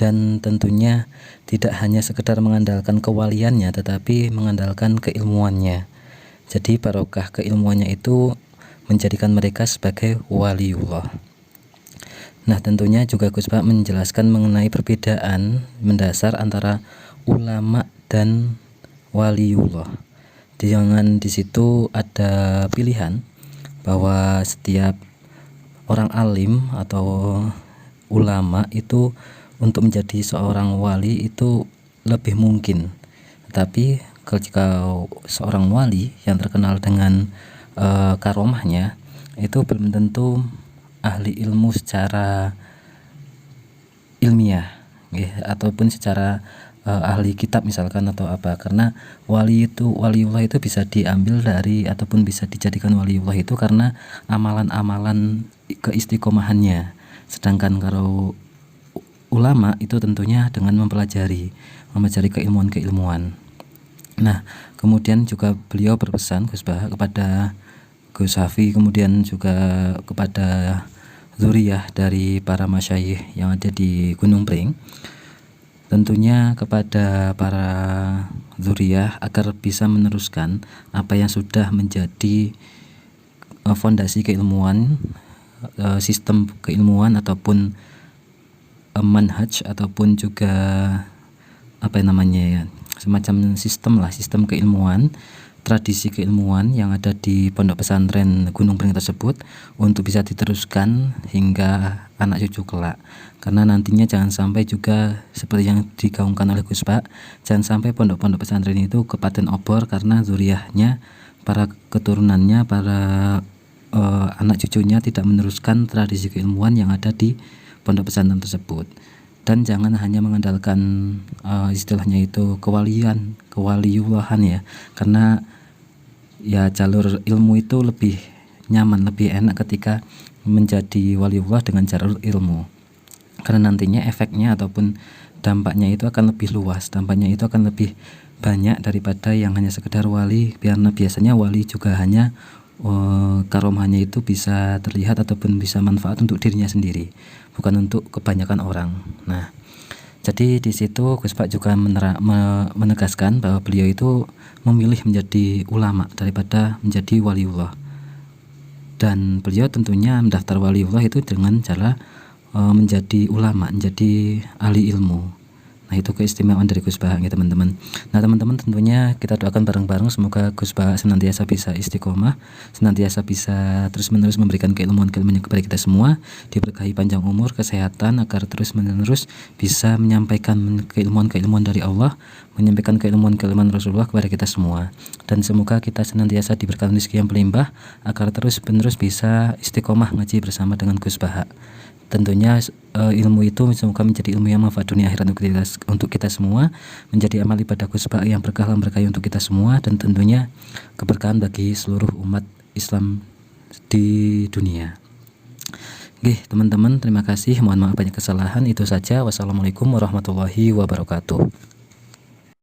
dan tentunya tidak hanya sekedar mengandalkan kewaliannya tetapi mengandalkan keilmuannya. Jadi barokah keilmuannya itu menjadikan mereka sebagai waliullah. Nah, tentunya juga Gus Pak menjelaskan mengenai perbedaan mendasar antara ulama dan waliullah. Jangan di situ ada pilihan bahwa setiap orang alim atau ulama itu untuk menjadi seorang wali itu lebih mungkin. Tetapi jika seorang wali yang terkenal dengan karomahnya itu belum tentu ahli ilmu secara ilmiah ataupun secara ahli kitab misalkan atau apa, karena waliullah itu bisa diambil dari ataupun bisa dijadikan waliullah itu karena amalan-amalan keistiqomahannya, sedangkan kalau ulama itu tentunya dengan mempelajari keilmuan. Nah, kemudian juga beliau berpesan Gus Bah kepada Gus Hafi, kemudian juga kepada zuriyah dari para masyayikh yang ada di Gunung Pring, tentunya kepada para zuriyah agar bisa meneruskan apa yang sudah menjadi fondasi keilmuan, sistem keilmuan ataupun manhaj ataupun juga semacam sistem keilmuan, tradisi keilmuan yang ada di pondok pesantren Gunung Pring tersebut untuk bisa diteruskan hingga anak cucu kelak. Karena nantinya jangan sampai juga seperti yang digaungkan oleh Gus Pak, jangan sampai pondok-pondok pesantren itu kepaten obor karena zuriyahnya, para keturunannya, para anak cucunya tidak meneruskan tradisi keilmuan yang ada di pondok pesantren tersebut. Dan jangan hanya mengandalkan istilahnya itu kewaliullahan ya, karena ya jalur ilmu itu lebih nyaman, lebih enak ketika menjadi waliullah dengan jalur ilmu, karena nantinya efeknya ataupun dampaknya itu akan lebih luas, dampaknya itu akan lebih banyak daripada yang hanya sekedar wali, karena biasanya wali juga hanya karomahnya itu bisa terlihat ataupun bisa manfaat untuk dirinya sendiri, bukan untuk kebanyakan orang. Nah, jadi di situ Gus Pak juga menegaskan bahwa beliau itu memilih menjadi ulama daripada menjadi waliullah, dan beliau tentunya mendaftar waliullah itu dengan cara menjadi ulama, menjadi ahli ilmu. Nah, itu keistimewaan dari Gus Bah ya teman-teman. Nah, teman-teman tentunya kita doakan bareng-bareng semoga Gus Bah senantiasa bisa istiqomah, senantiasa bisa terus-menerus memberikan keilmuan-keilmuan kepada kita semua, diberkahi panjang umur, kesehatan, agar terus-menerus bisa menyampaikan keilmuan-keilmuan dari Allah, menyampaikan keilmuan-keilmuan Rasulullah kepada kita semua. Dan semoga kita senantiasa diberikan rezeki yang berlimpah agar terus-menerus bisa istiqomah ngaji bersama dengan Gus Bah. Tentunya ilmu itu semoga menjadi ilmu yang manfaat dunia akhirat untuk kita semua, menjadi amal ibadah Gus Bah yang berkah dan berkahi untuk kita semua, dan tentunya keberkahan bagi seluruh umat Islam di dunia. Oke teman-teman, terima kasih, mohon maaf banyak kesalahan. Itu saja, wassalamualaikum warahmatullahi wabarakatuh.